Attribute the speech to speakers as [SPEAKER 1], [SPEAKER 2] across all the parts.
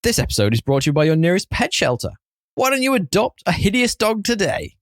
[SPEAKER 1] This episode is brought to you by your nearest pet shelter. Why don't you adopt a hideous dog today?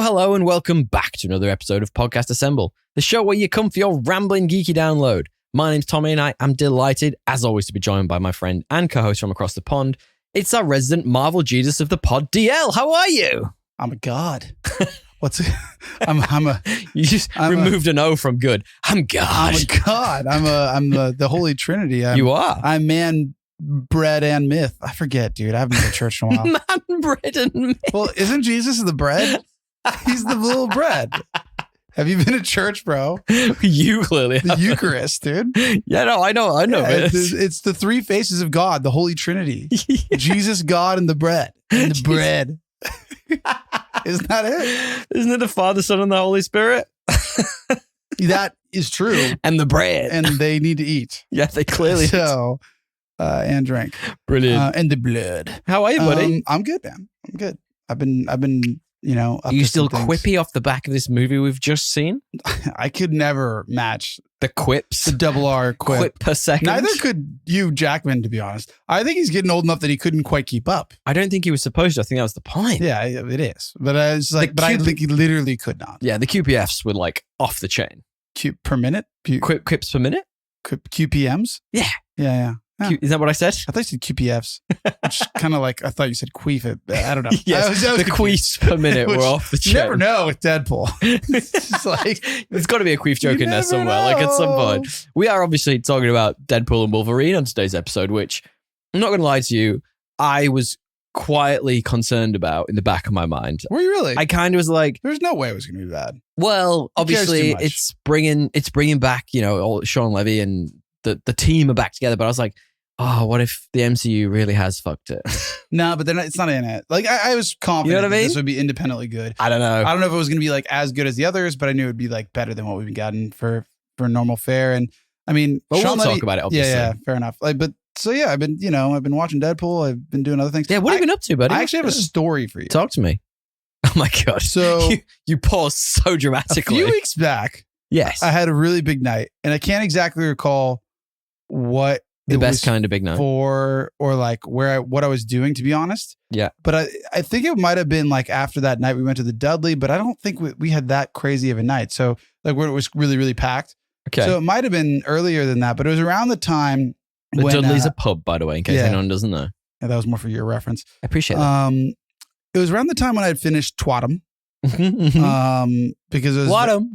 [SPEAKER 1] Hello, and welcome back to another episode of Podcast Assemble, the show where you come for your rambling geeky download. My name's Tommy, and I am delighted, as always, to be joined by my friend and co-host from across the pond. It's our resident Marvel Jesus of the pod, DL. How are you?
[SPEAKER 2] I'm a god.
[SPEAKER 1] You just removed an O from good. I'm God.
[SPEAKER 2] I'm a god. I'm the Holy Trinity.
[SPEAKER 1] You are.
[SPEAKER 2] I'm man, bread, and myth. I forget, dude. I haven't been to church in a while.
[SPEAKER 1] Man, bread, and myth.
[SPEAKER 2] Well, isn't Jesus the bread? He's the little bread. Have you been to church, bro?
[SPEAKER 1] You clearly
[SPEAKER 2] the Eucharist, dude.
[SPEAKER 1] Yeah, no, I know.
[SPEAKER 2] Yeah, it's the three faces of God, the Holy Trinity. Yeah. Jesus, God, and the bread. And the bread. Isn't that it?
[SPEAKER 1] Isn't it the Father, Son, and the Holy Spirit?
[SPEAKER 2] That is true.
[SPEAKER 1] And the bread.
[SPEAKER 2] And they need to eat.
[SPEAKER 1] Yeah, they clearly
[SPEAKER 2] so and drink.
[SPEAKER 1] Brilliant.
[SPEAKER 2] And the blood.
[SPEAKER 1] How are you, buddy?
[SPEAKER 2] I'm good, man. I'm good. I've been
[SPEAKER 1] are you still quippy off the back of this movie we've just seen?
[SPEAKER 2] I could never match
[SPEAKER 1] the quips.
[SPEAKER 2] The double R
[SPEAKER 1] quip per second.
[SPEAKER 2] Neither could you, Jackman, to be honest. I think he's getting old enough that he couldn't quite keep up.
[SPEAKER 1] I don't think he was supposed to. I think that was the point.
[SPEAKER 2] Yeah, it is. But I was like, I think he literally could not.
[SPEAKER 1] Yeah, the QPFs were like off the chain.
[SPEAKER 2] Per minute?
[SPEAKER 1] Quips per minute?
[SPEAKER 2] QPMs?
[SPEAKER 1] Yeah.
[SPEAKER 2] Yeah.
[SPEAKER 1] Is that what I said?
[SPEAKER 2] I thought you said QPFs. Which kind of like, I thought you said queef it. I don't know.
[SPEAKER 1] Yes, the queefs per minute were off the chain.
[SPEAKER 2] You never know with Deadpool.
[SPEAKER 1] It's like, there's got to be a queef joke in there somewhere. Like at some point. We are obviously talking about Deadpool and Wolverine on today's episode, which I'm not going to lie to you, I was quietly concerned about in the back of my mind.
[SPEAKER 2] Were you really?
[SPEAKER 1] I kind of was like,
[SPEAKER 2] there's no way it was going to be bad.
[SPEAKER 1] Well, obviously it's bringing back, Sean Levy and the team are back together. But I was like, oh, what if the MCU really has fucked it?
[SPEAKER 2] No, but it's not in it. Like I was confident
[SPEAKER 1] you know what I mean?
[SPEAKER 2] This would be independently good.
[SPEAKER 1] I don't know.
[SPEAKER 2] I don't know if it was going to be like as good as the others, but I knew it would be like better than what we've gotten for normal fare. And I mean,
[SPEAKER 1] we'll talk about it. Obviously,
[SPEAKER 2] yeah, fair enough. I've been watching Deadpool. I've been doing other things.
[SPEAKER 1] Yeah, what have you been up to, buddy?
[SPEAKER 2] I actually have a story for you.
[SPEAKER 1] Talk to me. Oh my god!
[SPEAKER 2] So
[SPEAKER 1] you paused so dramatically.
[SPEAKER 2] A few weeks back,
[SPEAKER 1] yes,
[SPEAKER 2] I had a really big night, and I can't exactly recall what
[SPEAKER 1] the best kind of big night
[SPEAKER 2] for, or like what I was doing, to be honest.
[SPEAKER 1] Yeah,
[SPEAKER 2] but I think it might have been like after that night we went to the Dudley, but I don't think we had that crazy of a night. So like where it was really, really packed.
[SPEAKER 1] Okay,
[SPEAKER 2] so it might have been earlier than that, but it was around the time.
[SPEAKER 1] The Dudley's a pub, by the way, in case anyone doesn't know.
[SPEAKER 2] Yeah, that was more for your reference.
[SPEAKER 1] I appreciate that.
[SPEAKER 2] It was around the time when I had finished Twatum. Because it was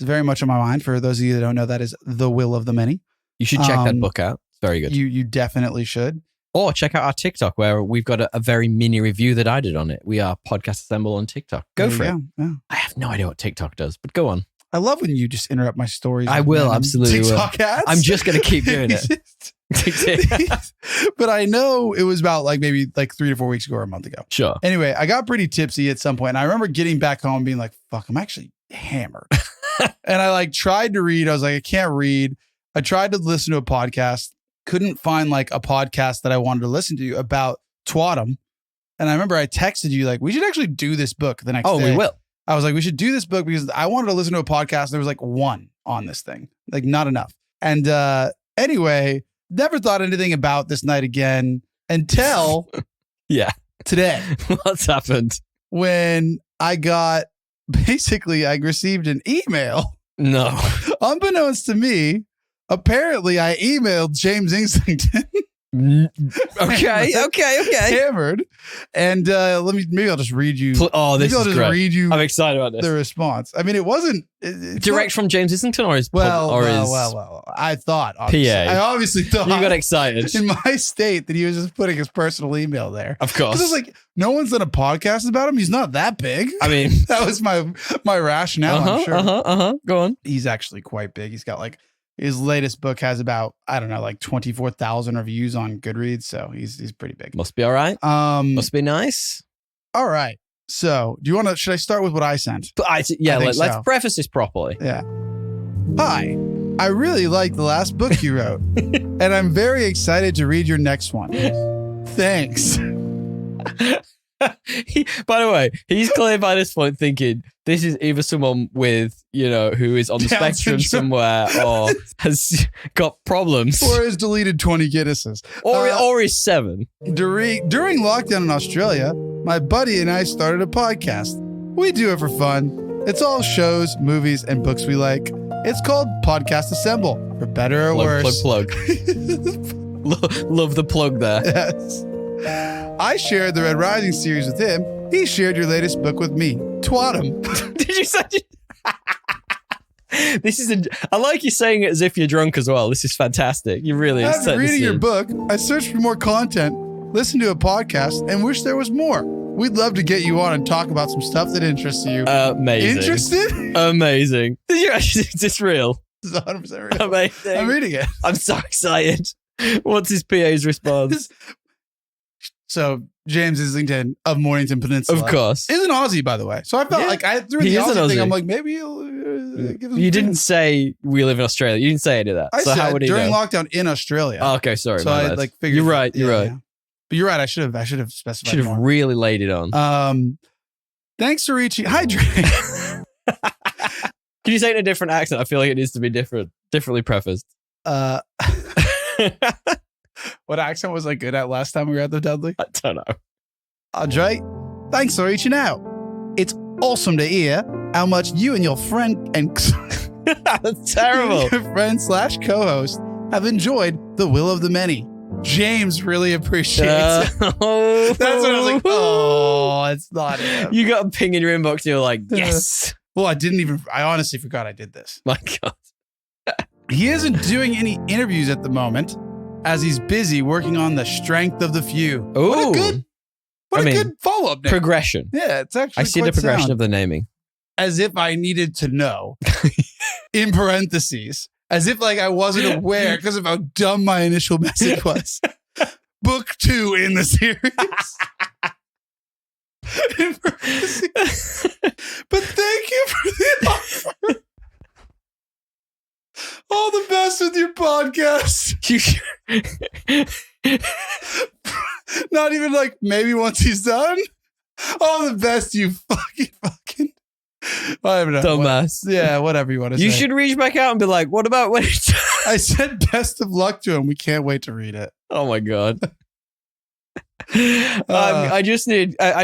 [SPEAKER 2] very much on my mind. For those of you that don't know, that is The Will of the Many.
[SPEAKER 1] You should check that book out. It's very good.
[SPEAKER 2] You definitely should.
[SPEAKER 1] Or check out our TikTok where we've got a very mini review that I did on it. We are Podcast Assemble on TikTok. Go for it. Yeah. I have no idea what TikTok does, but go on.
[SPEAKER 2] I love when you just interrupt my stories.
[SPEAKER 1] I will, absolutely.
[SPEAKER 2] TikTok ads?
[SPEAKER 1] I'm just going to keep doing it.
[SPEAKER 2] But I know it was about maybe 3 to 4 weeks ago or a month ago.
[SPEAKER 1] Sure.
[SPEAKER 2] Anyway, I got pretty tipsy at some point, and I remember getting back home being like, fuck, I'm actually hammered. And I tried to read. I was like, I can't read. I tried to listen to a podcast. Couldn't find a podcast that I wanted to listen to about Twatum. And I remember I texted you we should actually do this book the next day.
[SPEAKER 1] Oh, we will.
[SPEAKER 2] I was like, we should do this book because I wanted to listen to a podcast. There was one on this thing, not enough. And anyway, never thought anything about this night again until today.
[SPEAKER 1] What's happened?
[SPEAKER 2] When I received an email.
[SPEAKER 1] No.
[SPEAKER 2] Unbeknownst to me, apparently I emailed James Islington.
[SPEAKER 1] Okay.
[SPEAKER 2] Hammered. And maybe I'll just read you.
[SPEAKER 1] Oh, this is great.
[SPEAKER 2] Read you.
[SPEAKER 1] I'm excited about this.
[SPEAKER 2] The response. I mean, it wasn't
[SPEAKER 1] direct from James Islington or his
[SPEAKER 2] well. I thought. Obviously.
[SPEAKER 1] PA.
[SPEAKER 2] I obviously thought.
[SPEAKER 1] You got excited
[SPEAKER 2] in my state that he was just putting his personal email there.
[SPEAKER 1] Of course.
[SPEAKER 2] Because I was no one's done a podcast about him. He's not that big.
[SPEAKER 1] I mean,
[SPEAKER 2] that was my rationale. I'm sure.
[SPEAKER 1] Go on.
[SPEAKER 2] He's actually quite big. He's got his latest book has about, 24,000 reviews on Goodreads. So he's pretty big.
[SPEAKER 1] Must be all right. Must be nice.
[SPEAKER 2] All right. So should I start with what I sent?
[SPEAKER 1] Let's preface this properly.
[SPEAKER 2] Yeah. Hi. I really like the last book you wrote, and I'm very excited to read your next one. Thanks.
[SPEAKER 1] By the way, he's clearly by this point thinking this is either someone with, who is on the
[SPEAKER 2] Down
[SPEAKER 1] spectrum
[SPEAKER 2] syndrome.
[SPEAKER 1] somewhere or has got problems
[SPEAKER 2] Or has deleted 20 Guinnesses.
[SPEAKER 1] or is 7.
[SPEAKER 2] During lockdown in Australia, my buddy and I started a podcast. We do it for fun. It's all shows, movies, and books we like. It's called Podcast Assemble, for better or worse.
[SPEAKER 1] Plug. Love the plug there.
[SPEAKER 2] Yes. I shared the Red Rising series with him. He shared your latest book with me. Twat him.
[SPEAKER 1] Did you say? I like you saying it as if you're drunk as well. This is fantastic. You really.
[SPEAKER 2] After reading your book, I searched for more content, listened to a podcast, and wish there was more. We'd love to get you on and talk about some stuff that interests you.
[SPEAKER 1] Amazing.
[SPEAKER 2] Interested?
[SPEAKER 1] Amazing. Did you actually? Is this real?
[SPEAKER 2] This is 100% real.
[SPEAKER 1] Amazing.
[SPEAKER 2] I'm reading it.
[SPEAKER 1] I'm so excited. What's his PA's response?
[SPEAKER 2] So James Islington of Mornington Peninsula,
[SPEAKER 1] Of course.
[SPEAKER 2] is an Aussie, by the way. So I felt like I threw
[SPEAKER 1] He
[SPEAKER 2] the
[SPEAKER 1] is an
[SPEAKER 2] Aussie thing.
[SPEAKER 1] Aussie.
[SPEAKER 2] I'm like, maybe he'll give him
[SPEAKER 1] You didn't say we live in Australia. You didn't say any of that.
[SPEAKER 2] I
[SPEAKER 1] So
[SPEAKER 2] said
[SPEAKER 1] how would he
[SPEAKER 2] during
[SPEAKER 1] know?
[SPEAKER 2] lockdown in Australia.
[SPEAKER 1] Oh, okay, sorry.
[SPEAKER 2] so
[SPEAKER 1] my
[SPEAKER 2] I
[SPEAKER 1] bad.
[SPEAKER 2] figured.
[SPEAKER 1] You're right. You're right.
[SPEAKER 2] Yeah. But you're right. I should have specified
[SPEAKER 1] Should have
[SPEAKER 2] more.
[SPEAKER 1] really laid it on.
[SPEAKER 2] Thanks for reaching. Hi, Drake.
[SPEAKER 1] Can you say it in a different accent? I feel like it needs to be differently prefaced.
[SPEAKER 2] What accent was I good at last time we were at the Dudley?
[SPEAKER 1] I don't know.
[SPEAKER 2] Andre, thanks for reaching out. It's awesome to hear how much you and your friend and
[SPEAKER 1] That's terrible.
[SPEAKER 2] your friend / co-host have enjoyed The Will of the Many. James really appreciates it. That's what I was like, oh, it's not him.
[SPEAKER 1] You got a ping in your inbox and you're like, yes.
[SPEAKER 2] Well, I honestly forgot I did this.
[SPEAKER 1] My God.
[SPEAKER 2] He isn't doing any interviews at the moment as he's busy working on The Strength of the Few.
[SPEAKER 1] Ooh.
[SPEAKER 2] What a good follow-up name.
[SPEAKER 1] Progression.
[SPEAKER 2] Yeah, it's actually
[SPEAKER 1] I see the
[SPEAKER 2] quite
[SPEAKER 1] progression
[SPEAKER 2] sound.
[SPEAKER 1] of the naming.
[SPEAKER 2] As if I needed to know. In parentheses. As if like I wasn't aware because of how dumb my initial message was. Book 2 in the series. In parentheses. But thank you for the offer. All the best with your podcast. Not even like maybe once he's done. All the best, you fucking. I don't know.
[SPEAKER 1] Dumbass.
[SPEAKER 2] Yeah, whatever you want to say.
[SPEAKER 1] You should reach back out and be like, what about when it's...
[SPEAKER 2] I said best of luck to him. We can't wait to read it.
[SPEAKER 1] Oh my God. I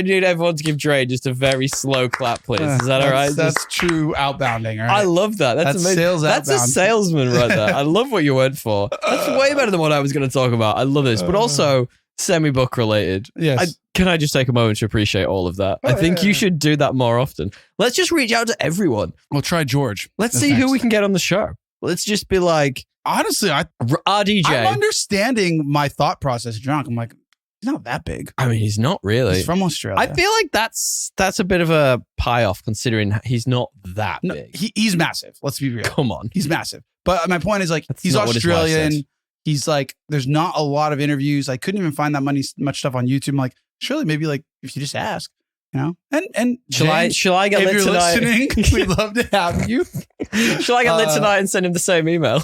[SPEAKER 1] need everyone to give Dre just a very slow clap, please. Is that all right?
[SPEAKER 2] That's true outbounding. All right?
[SPEAKER 1] I love that. That's amazing.
[SPEAKER 2] Sales
[SPEAKER 1] That's a
[SPEAKER 2] outbound.
[SPEAKER 1] salesman right there. I love what you went for. That's way better than what I was going to talk about. I love this, but also semi-book related.
[SPEAKER 2] Yes.
[SPEAKER 1] Can I just take a moment to appreciate all of that? I think you should do that more often. Let's just reach out to everyone.
[SPEAKER 2] We'll try George.
[SPEAKER 1] Let's see who we can get on the show. Let's just be like,
[SPEAKER 2] honestly,
[SPEAKER 1] RDJ.
[SPEAKER 2] I'm understanding my thought process drunk. I'm like, he's not that big.
[SPEAKER 1] I mean, he's not really.
[SPEAKER 2] He's from Australia.
[SPEAKER 1] I feel like that's a bit of a pie off considering he's not that
[SPEAKER 2] No,
[SPEAKER 1] big.
[SPEAKER 2] he's massive. Let's be real.
[SPEAKER 1] Come on.
[SPEAKER 2] He's massive. But my point is like,
[SPEAKER 1] That's
[SPEAKER 2] he's
[SPEAKER 1] not what his wife
[SPEAKER 2] Australian.
[SPEAKER 1] said.
[SPEAKER 2] He's like, there's not a lot of interviews. I couldn't even find that much stuff on YouTube. I'm like, surely maybe like if you just ask, you know? And
[SPEAKER 1] Shall
[SPEAKER 2] James,
[SPEAKER 1] I get
[SPEAKER 2] if
[SPEAKER 1] lit
[SPEAKER 2] you're
[SPEAKER 1] tonight?
[SPEAKER 2] listening, we'd love to have you.
[SPEAKER 1] Shall I get lit tonight and send him the same email?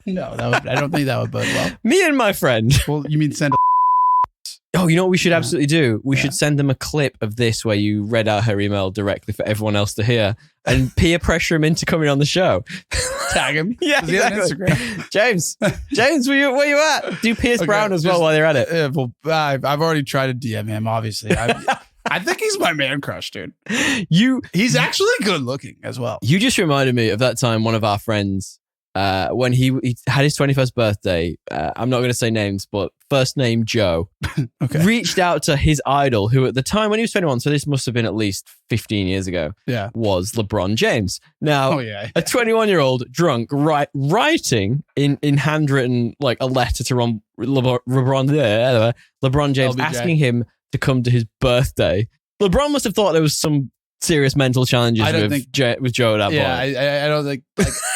[SPEAKER 2] No, I don't think that would bode well.
[SPEAKER 1] Me and my friend.
[SPEAKER 2] Well, you mean send a
[SPEAKER 1] Oh, you know what we should absolutely do? We
[SPEAKER 2] Yeah.
[SPEAKER 1] should send them a clip of this where you read out her email directly for everyone else to hear and peer pressure him into coming on the show.
[SPEAKER 2] tag him?
[SPEAKER 1] Yeah,
[SPEAKER 2] Does he have an
[SPEAKER 1] exactly.
[SPEAKER 2] Instagram?
[SPEAKER 1] James, where you at? Do Pierce
[SPEAKER 2] Okay,
[SPEAKER 1] Brown as well
[SPEAKER 2] just-
[SPEAKER 1] while they're at it.
[SPEAKER 2] Well, I've already tried to DM him, obviously. I think he's my man crush, dude. He's actually good looking as well.
[SPEAKER 1] You just reminded me of that time one of our friends, when he had his 21st birthday, I'm not going to say names, but first name Joe,
[SPEAKER 2] Okay.
[SPEAKER 1] reached out to his idol, who at the time when he was 21, so this must have been at least 15 years ago,
[SPEAKER 2] Yeah.
[SPEAKER 1] was LeBron James. Now,
[SPEAKER 2] Oh, yeah.
[SPEAKER 1] a 21-year-old drunk writing in handwritten like a letter to LeBron James
[SPEAKER 2] LBJ.
[SPEAKER 1] asking him to come to his birthday. LeBron must have thought there was some serious mental challenges
[SPEAKER 2] I don't
[SPEAKER 1] with
[SPEAKER 2] think-
[SPEAKER 1] with Joe at that
[SPEAKER 2] Yeah,
[SPEAKER 1] point.
[SPEAKER 2] I don't think.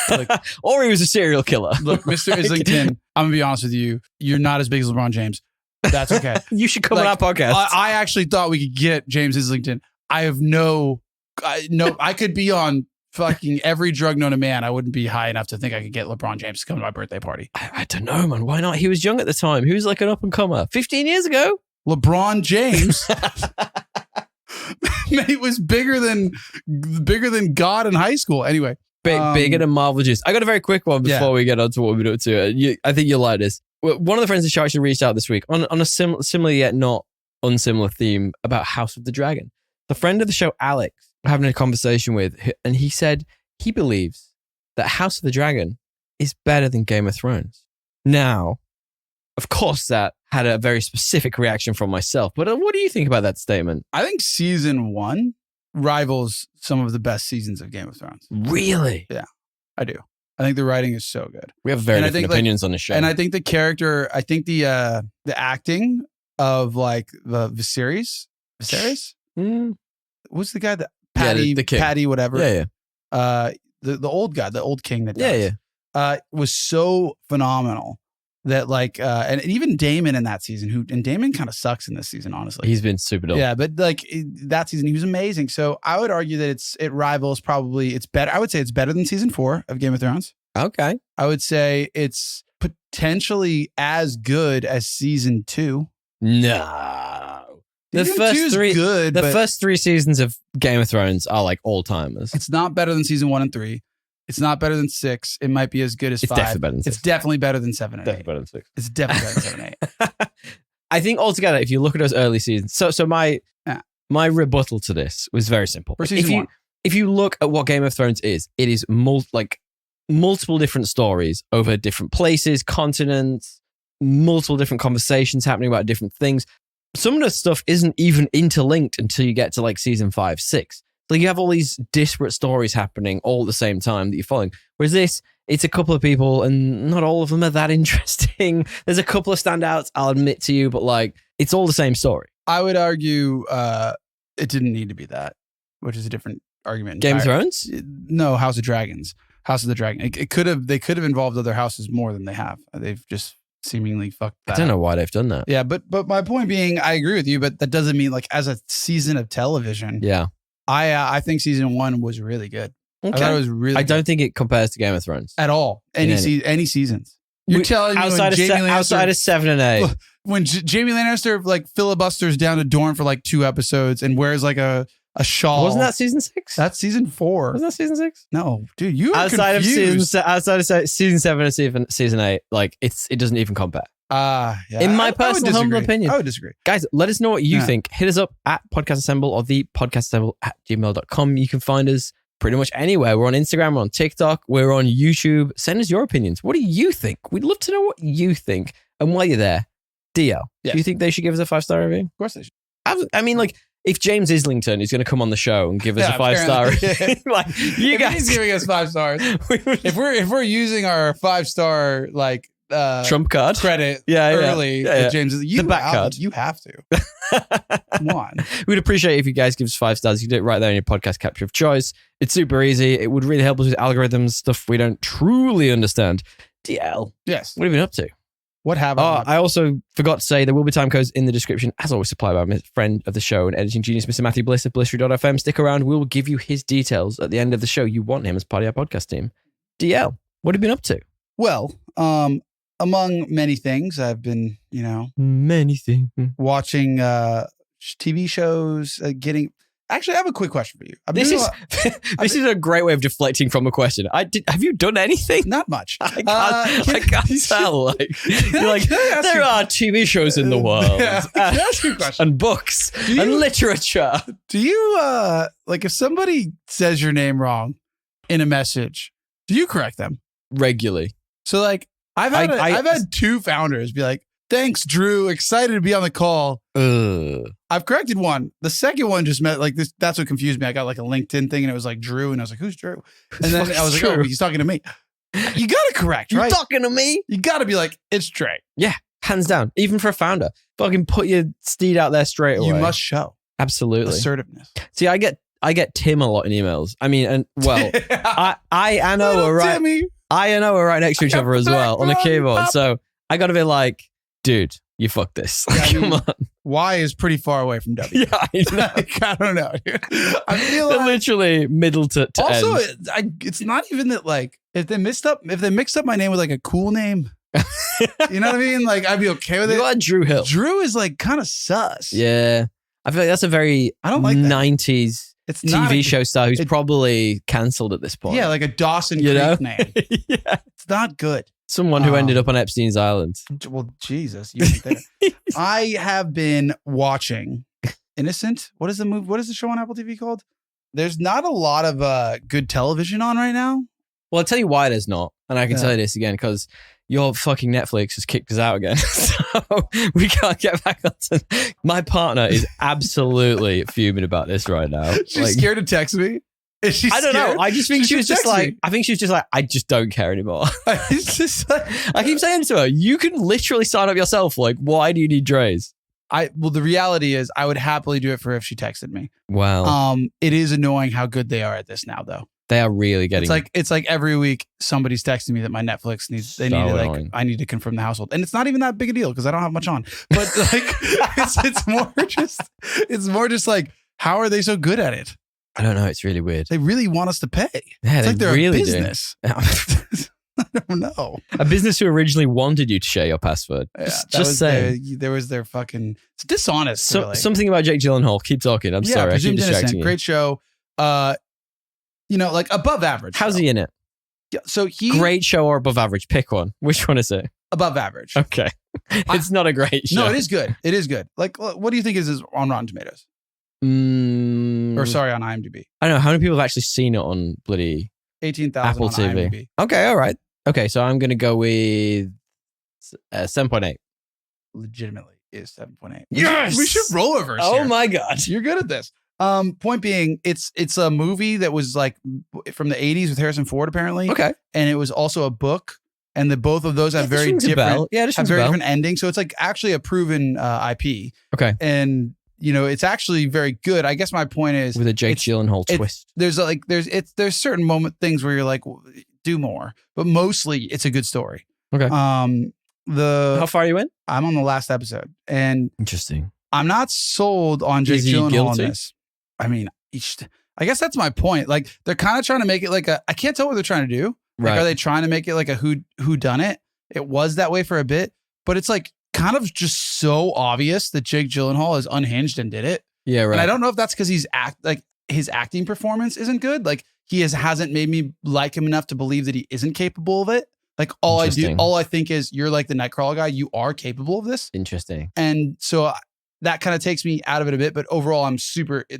[SPEAKER 2] Like,
[SPEAKER 1] Or he was a serial killer.
[SPEAKER 2] look, Mr. Islington, I'm going to be honest with you. You're not as big as LeBron James. That's okay.
[SPEAKER 1] You should come
[SPEAKER 2] Like,
[SPEAKER 1] on our podcast.
[SPEAKER 2] I actually thought we could get James Islington. I have no, I could be on fucking every drug known to man, I wouldn't be high enough to think I could get LeBron James to come to my birthday party.
[SPEAKER 1] I don't know, man. Why not? He was young at the time. He was like an up and comer 15 years ago.
[SPEAKER 2] LeBron James. Mate was bigger than God in high school. Anyway.
[SPEAKER 1] Bigger than Marvel juice. I got a very quick one before we get on to what we're up to. I think you'll like this. One of the friends of the show actually reached out this week on a similar yet not unsimilar theme about House of the Dragon. The friend of the show, Alex, having a conversation with, and he said he believes that House of the Dragon is better than Game of Thrones. Now, of course, that had a very specific reaction from myself. But what do you think about that statement?
[SPEAKER 2] I think season 1 rivals some of the best seasons of Game of Thrones.
[SPEAKER 1] Really?
[SPEAKER 2] Yeah, I do. I think the writing is so good.
[SPEAKER 1] We have very different opinions on the show.
[SPEAKER 2] And I think the character, I think the acting of like the Viserys? What's the guy that Patty,
[SPEAKER 1] the king.
[SPEAKER 2] Patty, whatever.
[SPEAKER 1] Yeah.
[SPEAKER 2] The old guy, the old king that dies. Was so phenomenal that like, and even Daemon in that season, and Daemon kind of sucks in this season, honestly.
[SPEAKER 1] He's been super dull.
[SPEAKER 2] Yeah, but like that season, he was amazing. So I would argue that it rivals it's better. I would say it's better than season 4 of Game of Thrones.
[SPEAKER 1] Okay.
[SPEAKER 2] I would say it's potentially as good as season 2.
[SPEAKER 1] No. The first 3 seasons of Game of Thrones are like all timers.
[SPEAKER 2] It's not better than season 1 and 3. It's not better than 6. It might be as good as 5.
[SPEAKER 1] Definitely better than 6.
[SPEAKER 2] It's definitely better than 7 and 8.
[SPEAKER 1] Definitely better than 6.
[SPEAKER 2] It's definitely better than 7 and 8.
[SPEAKER 1] I think altogether, if you look at those early seasons, so my rebuttal to this was very simple.
[SPEAKER 2] For season 1.
[SPEAKER 1] If you look at what Game of Thrones is, it is multiple different stories over different places, continents, multiple different conversations happening about different things. Some of the stuff isn't even interlinked until you get to like season 5, 6. So you have all these disparate stories happening all at the same time that you're following. Whereas this, it's a couple of people and not all of them are that interesting. There's a couple of standouts, I'll admit to you, but like it's all the same story.
[SPEAKER 2] I would argue it didn't need to be that, which is a different argument.
[SPEAKER 1] Game of Thrones?
[SPEAKER 2] No, House of Dragons. House of the Dragon. They could have involved other houses more than they have. They've just seemingly fucked that.
[SPEAKER 1] I don't know why they've done that.
[SPEAKER 2] Yeah, but my point being, I agree with you, but that doesn't mean like as a season of television.
[SPEAKER 1] Yeah.
[SPEAKER 2] I think season 1 was really good.
[SPEAKER 1] Okay.
[SPEAKER 2] I thought it was really
[SPEAKER 1] I don't think it compares to Game of Thrones.
[SPEAKER 2] at all. Any seasons. You're telling me
[SPEAKER 1] outside of 7 and 8.
[SPEAKER 2] When Jamie Lannister like filibusters down to Dorne for like 2 episodes and wears like a shawl.
[SPEAKER 1] Wasn't that season 6?
[SPEAKER 2] That's season 4.
[SPEAKER 1] Wasn't that season 6?
[SPEAKER 2] No, dude, you are
[SPEAKER 1] outside
[SPEAKER 2] confused.
[SPEAKER 1] of season 7 and season 8, like it doesn't even compare.
[SPEAKER 2] Yeah.
[SPEAKER 1] In my personal humble opinion.
[SPEAKER 2] I would disagree.
[SPEAKER 1] Guys, let us know what you think. Hit us up at Podcast Assemble or the podcastassemble@gmail.com. You can find us pretty much anywhere. We're on Instagram, we're on TikTok, we're on YouTube. Send us your opinions. What do you think? We'd love to know what you think. And while you're there, DL, do you think they should give us a 5-star review?
[SPEAKER 2] Of course they should.
[SPEAKER 1] I mean, like, if James Islington is going to come on the show and give us a 5-star review, like, you guys,
[SPEAKER 2] he's giving us 5 stars. if we're using our 5-star like
[SPEAKER 1] trump card
[SPEAKER 2] credit early, James,
[SPEAKER 1] the back card,
[SPEAKER 2] you have to. Come on.
[SPEAKER 1] We'd appreciate it if you guys give us 5 stars. You do it right there in your podcast capture of choice. It's super easy. It would really help us with algorithms, stuff we don't truly understand. DL,
[SPEAKER 2] yes.
[SPEAKER 1] What have you been up to?
[SPEAKER 2] What have I
[SPEAKER 1] also forgot to say there will be time codes in the description, as always, supplied by my friend of the show and editing genius, Mr. Matthew Bliss of Blissry.fm. Stick around. We will give you his details at the end of the show. You want him as part of our podcast team. DL, what have you been up to?
[SPEAKER 2] Well, among many things, I've been,
[SPEAKER 1] many things.
[SPEAKER 2] Watching TV shows, Actually, I have a quick question for you.
[SPEAKER 1] This is a great way of deflecting from a question. Have you done anything?
[SPEAKER 2] Not much.
[SPEAKER 1] I can't tell. Like, you're like, there are TV shows in the world.
[SPEAKER 2] Can I ask you a question?
[SPEAKER 1] And books and literature.
[SPEAKER 2] Do you, if somebody says your name wrong in a message, do you correct them?
[SPEAKER 1] Regularly.
[SPEAKER 2] So, like, I've had 2 founders be like, thanks, Drew. Excited to be on the call. I've corrected one. The second one just met like this. That's what confused me. I got like a LinkedIn thing and it was like Drew. And I was like, who's Drew? And then I was like, oh, he's talking to me. You got to correct, right?
[SPEAKER 1] You're talking to me?
[SPEAKER 2] You got to be like, it's Trey.
[SPEAKER 1] Yeah, hands down. Even for a founder. Fucking put your steed out there straight away.
[SPEAKER 2] You must show.
[SPEAKER 1] Absolutely.
[SPEAKER 2] Assertiveness.
[SPEAKER 1] See, I get Tim a lot in emails. I mean, and well, I and O are right.
[SPEAKER 2] Timmy.
[SPEAKER 1] I and O are right next to each other as well on the keyboard. So I got to be like, dude, you fucked this.
[SPEAKER 2] Yeah,
[SPEAKER 1] Come on.
[SPEAKER 2] Y is pretty far away from W.
[SPEAKER 1] Yeah, I know.
[SPEAKER 2] Like, I don't know. I feel
[SPEAKER 1] They're
[SPEAKER 2] like
[SPEAKER 1] literally middle to
[SPEAKER 2] also
[SPEAKER 1] end.
[SPEAKER 2] it's not even that like if they mixed up my name with like a cool name, you know what I mean? Like I'd be okay with
[SPEAKER 1] You
[SPEAKER 2] it.
[SPEAKER 1] got Drew Hill.
[SPEAKER 2] Drew is like kind of sus.
[SPEAKER 1] Yeah. I feel like that's a very
[SPEAKER 2] I don't like that.
[SPEAKER 1] 90s
[SPEAKER 2] It's not
[SPEAKER 1] TV
[SPEAKER 2] a-
[SPEAKER 1] show star who's probably cancelled at this point.
[SPEAKER 2] Yeah, like a Dawson
[SPEAKER 1] You know?
[SPEAKER 2] Creek name.
[SPEAKER 1] Yeah.
[SPEAKER 2] It's not good.
[SPEAKER 1] Someone who ended up on Epstein's Island.
[SPEAKER 2] Well, Jesus, you went there. I have been watching Innocent. What is the movie? What is the show on Apple TV called? There's not a lot of good television on right now.
[SPEAKER 1] Well, I'll tell you why there's not. And I can
[SPEAKER 2] Yeah.
[SPEAKER 1] tell you this again because your fucking Netflix has kicked us out again. So we can't get back on to... My partner is absolutely fuming about this right now.
[SPEAKER 2] She's scared to text me. Is she
[SPEAKER 1] I don't know.
[SPEAKER 2] scared?
[SPEAKER 1] I just think she was just
[SPEAKER 2] text
[SPEAKER 1] like,
[SPEAKER 2] me.
[SPEAKER 1] I think she was just like, I just don't care anymore.
[SPEAKER 2] It's just like,
[SPEAKER 1] I keep saying to her, you can literally sign up yourself. Like, why do you need Dre's?
[SPEAKER 2] well, the reality is I would happily do it for her if she texted me.
[SPEAKER 1] Wow.
[SPEAKER 2] It is annoying how good they are at this now, though.
[SPEAKER 1] They are really getting
[SPEAKER 2] It's like every week somebody's texting me that my Netflix needs. They
[SPEAKER 1] So
[SPEAKER 2] need to like.
[SPEAKER 1] annoying.
[SPEAKER 2] I need to confirm the household, and it's not even that big a deal because I don't have much on. But like, it's more just like, how are they so good at it?
[SPEAKER 1] I don't know. It's really weird.
[SPEAKER 2] They really want us to pay.
[SPEAKER 1] Yeah,
[SPEAKER 2] It's
[SPEAKER 1] they
[SPEAKER 2] like they're
[SPEAKER 1] really
[SPEAKER 2] a
[SPEAKER 1] do.
[SPEAKER 2] business. I don't know.
[SPEAKER 1] A business who originally wanted you to share your password.
[SPEAKER 2] Yeah,
[SPEAKER 1] Just saying.
[SPEAKER 2] There was their fucking. It's dishonest.
[SPEAKER 1] So,
[SPEAKER 2] really.
[SPEAKER 1] Something about Jake Gyllenhaal. Keep talking. I'm sorry. I keep
[SPEAKER 2] Presumed
[SPEAKER 1] distracting
[SPEAKER 2] Innocent,
[SPEAKER 1] you.
[SPEAKER 2] great show. Like above average.
[SPEAKER 1] How's
[SPEAKER 2] show.
[SPEAKER 1] he in it?
[SPEAKER 2] Yeah, so he
[SPEAKER 1] Great show or above average? Pick one. Which one is it?
[SPEAKER 2] above average.
[SPEAKER 1] Okay. It's not a great show.
[SPEAKER 2] No, it is good. It is good. Like, what do you think is on Rotten Tomatoes? Or sorry, on IMDb.
[SPEAKER 1] I don't know. How many people have actually seen it on bloody
[SPEAKER 2] 18,000
[SPEAKER 1] Apple
[SPEAKER 2] on
[SPEAKER 1] TV?
[SPEAKER 2] IMDb.
[SPEAKER 1] Okay, all right. Okay, so I'm going to go with 7.8.
[SPEAKER 2] Legitimately is 7.8.
[SPEAKER 1] Yes!
[SPEAKER 2] We should roll over.
[SPEAKER 1] Oh my God.
[SPEAKER 2] You're good at this. Point being, it's a movie that was like from the 80s with Harrison Ford apparently.
[SPEAKER 1] Okay.
[SPEAKER 2] And it was also a book. And both of those have
[SPEAKER 1] This
[SPEAKER 2] very
[SPEAKER 1] rings a bell.
[SPEAKER 2] different,
[SPEAKER 1] Yeah, this
[SPEAKER 2] have
[SPEAKER 1] rings a
[SPEAKER 2] very
[SPEAKER 1] bell.
[SPEAKER 2] different endings. So it's like actually a proven IP.
[SPEAKER 1] Okay.
[SPEAKER 2] And it's actually very good. I guess my point is
[SPEAKER 1] With a Jake Gyllenhaal
[SPEAKER 2] it's-
[SPEAKER 1] twist.
[SPEAKER 2] there's certain things where you're like, do more, but mostly it's a good story.
[SPEAKER 1] Okay.
[SPEAKER 2] How
[SPEAKER 1] far are you in?
[SPEAKER 2] I'm on the last episode and
[SPEAKER 1] Interesting.
[SPEAKER 2] I'm not sold on Jake
[SPEAKER 1] Is he
[SPEAKER 2] Gyllenhaal in
[SPEAKER 1] guilty?
[SPEAKER 2] this. I mean, I guess that's my point. Like they're kind of trying to make it like I can't tell what they're trying to do. Like,
[SPEAKER 1] Right.
[SPEAKER 2] are they trying to make it like a who done it? It was that way for a bit, but it's like kind of just so obvious that Jake Gyllenhaal is unhinged and did it.
[SPEAKER 1] Yeah, right.
[SPEAKER 2] And I don't know if that's because his acting performance isn't good. Like he hasn't made me like him enough to believe that he isn't capable of it. Like all I think is you're like the Nightcrawler guy. You are capable of this.
[SPEAKER 1] Interesting.
[SPEAKER 2] And so that kind of takes me out of it a bit. But overall, I'm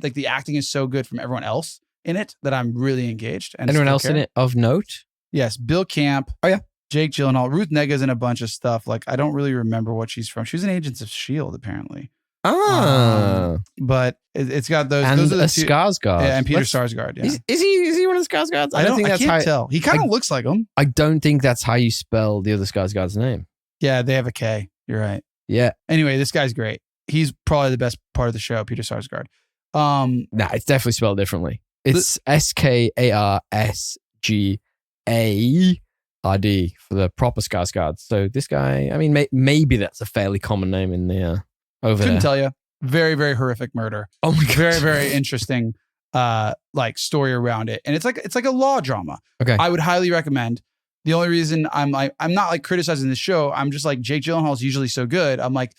[SPEAKER 2] like the acting is so good from everyone else in it that I'm really engaged. And
[SPEAKER 1] Anyone
[SPEAKER 2] still
[SPEAKER 1] else
[SPEAKER 2] care.
[SPEAKER 1] in it of note?
[SPEAKER 2] Yes. Bill Camp.
[SPEAKER 1] Oh, yeah.
[SPEAKER 2] Jake Gyllenhaal. Ruth Nega's in a bunch of stuff. Like I don't really remember what she's from. She was in Agents of S.H.I.E.L.D. apparently.
[SPEAKER 1] Ah.
[SPEAKER 2] But it's got those.
[SPEAKER 1] And
[SPEAKER 2] those are
[SPEAKER 1] a
[SPEAKER 2] the two.
[SPEAKER 1] Skarsgård.
[SPEAKER 2] Yeah, and Peter
[SPEAKER 1] Let's-
[SPEAKER 2] Sarsgaard. Yeah.
[SPEAKER 1] Is he one of the Skarsgårds? I don't think that's
[SPEAKER 2] can't
[SPEAKER 1] how.
[SPEAKER 2] tell. He kind of looks like him.
[SPEAKER 1] I don't think that's how you spell the other Skarsgård's name.
[SPEAKER 2] Yeah, they have a K. You're right.
[SPEAKER 1] Yeah.
[SPEAKER 2] Anyway, this guy's great. He's probably the best part of the show, Peter Sarsgaard.
[SPEAKER 1] Nah, it's definitely spelled differently. It's SKARSGARD for the proper Skarsgård. So this guy, I mean, maybe that's a fairly common name in the over
[SPEAKER 2] Couldn't
[SPEAKER 1] there.
[SPEAKER 2] tell you. Very, very horrific murder.
[SPEAKER 1] Oh my god.
[SPEAKER 2] Very, very interesting like story around it. And it's like a law drama.
[SPEAKER 1] Okay.
[SPEAKER 2] I would highly recommend. The only reason I'm not like criticizing the show, I'm just like Jake Gyllenhaal is usually so good. I'm like,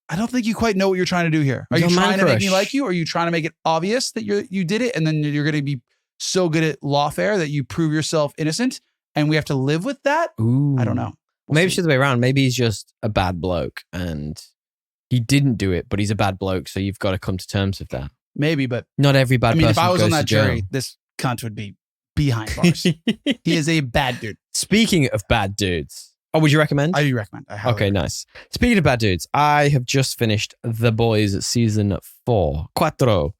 [SPEAKER 2] I don't think you quite know what you're trying to do here. Are
[SPEAKER 1] You're
[SPEAKER 2] you
[SPEAKER 1] a man
[SPEAKER 2] trying to make me
[SPEAKER 1] crush.
[SPEAKER 2] like you? Or are you trying to make it obvious that you did it and then you're going to be so good at lawfare that you prove yourself innocent and we have to live with that?
[SPEAKER 1] Ooh.
[SPEAKER 2] I don't know. We'll
[SPEAKER 1] Maybe
[SPEAKER 2] see.
[SPEAKER 1] it's the other way around. Maybe he's just a bad bloke and he didn't do it, but he's a bad bloke. So you've got to come to terms with that.
[SPEAKER 2] Maybe, but
[SPEAKER 1] Not every bad
[SPEAKER 2] I mean, if
[SPEAKER 1] person
[SPEAKER 2] I was
[SPEAKER 1] goes
[SPEAKER 2] on
[SPEAKER 1] to
[SPEAKER 2] that
[SPEAKER 1] jail.
[SPEAKER 2] jury, this cunt would be behind bars. He is a bad dude.
[SPEAKER 1] Speaking of bad dudes, would you recommend?
[SPEAKER 2] I do recommend. I highly
[SPEAKER 1] Okay, nice. Speaking of bad dudes, I have just finished The Boys season 4, Cuatro.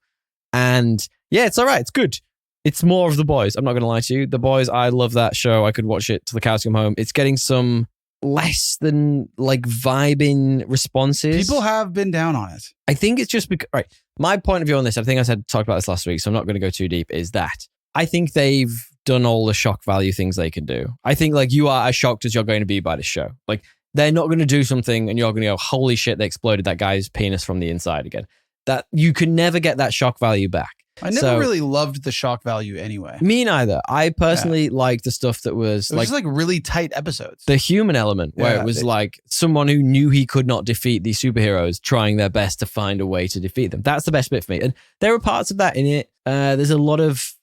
[SPEAKER 1] And yeah, it's all right. It's good. It's more of The Boys. I'm not going to lie to you. The Boys, I love that show. I could watch it till the cows come home. It's getting some less than like vibing responses.
[SPEAKER 2] People have been down on it.
[SPEAKER 1] I think it's just because, right, my point of view on this, I think I talked about this last week, so I'm not going to go too deep, is that I think they've done all the shock value things they can do. I think like you are as shocked as you're going to be by this show. Like They're not going to do something and you're going to go, holy shit, they exploded that guy's penis from the inside again. That you can never get that shock value back.
[SPEAKER 2] I never really loved the shock value anyway.
[SPEAKER 1] Me neither. I personally liked the stuff that was
[SPEAKER 2] it was like really tight episodes.
[SPEAKER 1] The human element where it was like someone who knew he could not defeat these superheroes trying their best to find a way to defeat them. That's the best bit for me. And there were parts of that in it. There's a lot of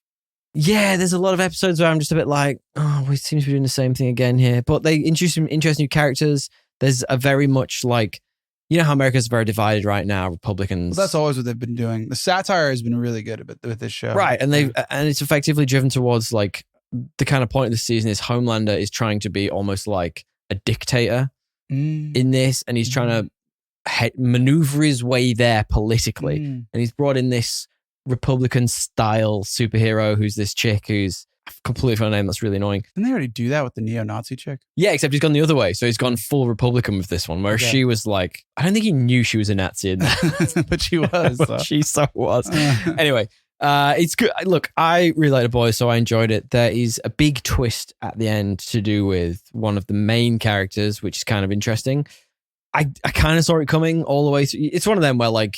[SPEAKER 1] episodes where I'm just a bit like, oh, we seem to be doing the same thing again here. But they introduce some interesting new characters. There's a very much like, you know how America's very divided right now, Republicans.
[SPEAKER 2] Well, that's always what they've been doing. The satire has been really good with this show.
[SPEAKER 1] Right. And it's effectively driven towards like the kind of point of the season is Homelander is trying to be almost like a dictator in this. And he's trying to maneuver his way there politically. And he's brought in this Republican style superhero who's this chick who's completely forgot her name. That's really annoying.
[SPEAKER 2] Didn't they already do that with the neo-Nazi chick?
[SPEAKER 1] Yeah, except he's gone the other way. So he's gone full Republican with this one, where she was like, I don't think he knew she was a Nazi in that.
[SPEAKER 2] But she was.
[SPEAKER 1] But she so was. Anyway, it's good. Look, I really like The Boys, so I enjoyed it. There is a big twist at the end to do with one of the main characters, which is kind of interesting. I kind of saw it coming all the way through. It's one of them where like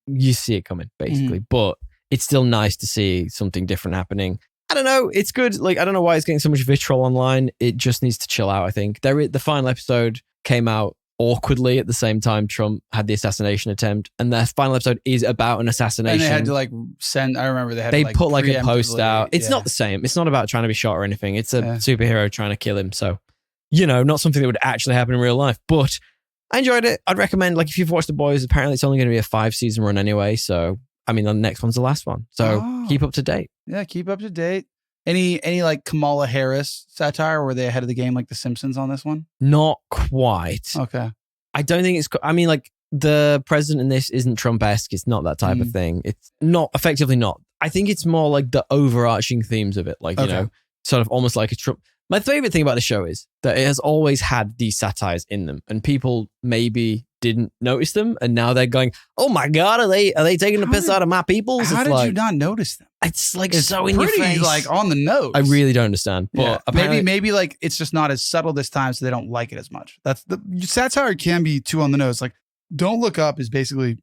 [SPEAKER 1] you see it coming, basically. But it's still nice to see something different happening. I don't know. It's good. Like, I don't know why it's getting so much vitriol online. It just needs to chill out, I think. The final episode came out awkwardly at the same time Trump had the assassination attempt. And the final episode is about an assassination.
[SPEAKER 2] And they had to like send, I remember
[SPEAKER 1] they put like a post out. It's not the same. It's not about trying to be shot or anything. It's a superhero trying to kill him. So, you know, not something that would actually happen in real life. But I enjoyed it. I'd recommend, like, if you've watched The Boys, apparently it's only going to be a 5-season run anyway. So, I mean, the next one's the last one. So keep up to date.
[SPEAKER 2] Yeah, keep up to date. Any like Kamala Harris satire? Were they ahead of the game like The Simpsons on this one?
[SPEAKER 1] Not quite.
[SPEAKER 2] Okay.
[SPEAKER 1] I don't think it's... I mean, like, the president in this isn't Trump-esque. It's not that type of thing. It's not, effectively not. I think it's more like the overarching themes of it. Like, you know, sort of almost like a Trump... My favorite thing about the show is that it has always had these satires in them, and people maybe didn't notice them, and now they're going, "Oh my god, are they taking the piss out of my people?"
[SPEAKER 2] How did you not notice them?
[SPEAKER 1] It's like so in your face,
[SPEAKER 2] like on the nose.
[SPEAKER 1] I really don't understand, but
[SPEAKER 2] maybe like it's just not as subtle this time, so they don't like it as much. That's the satire can be too on the nose. Like, Don't Look Up is basically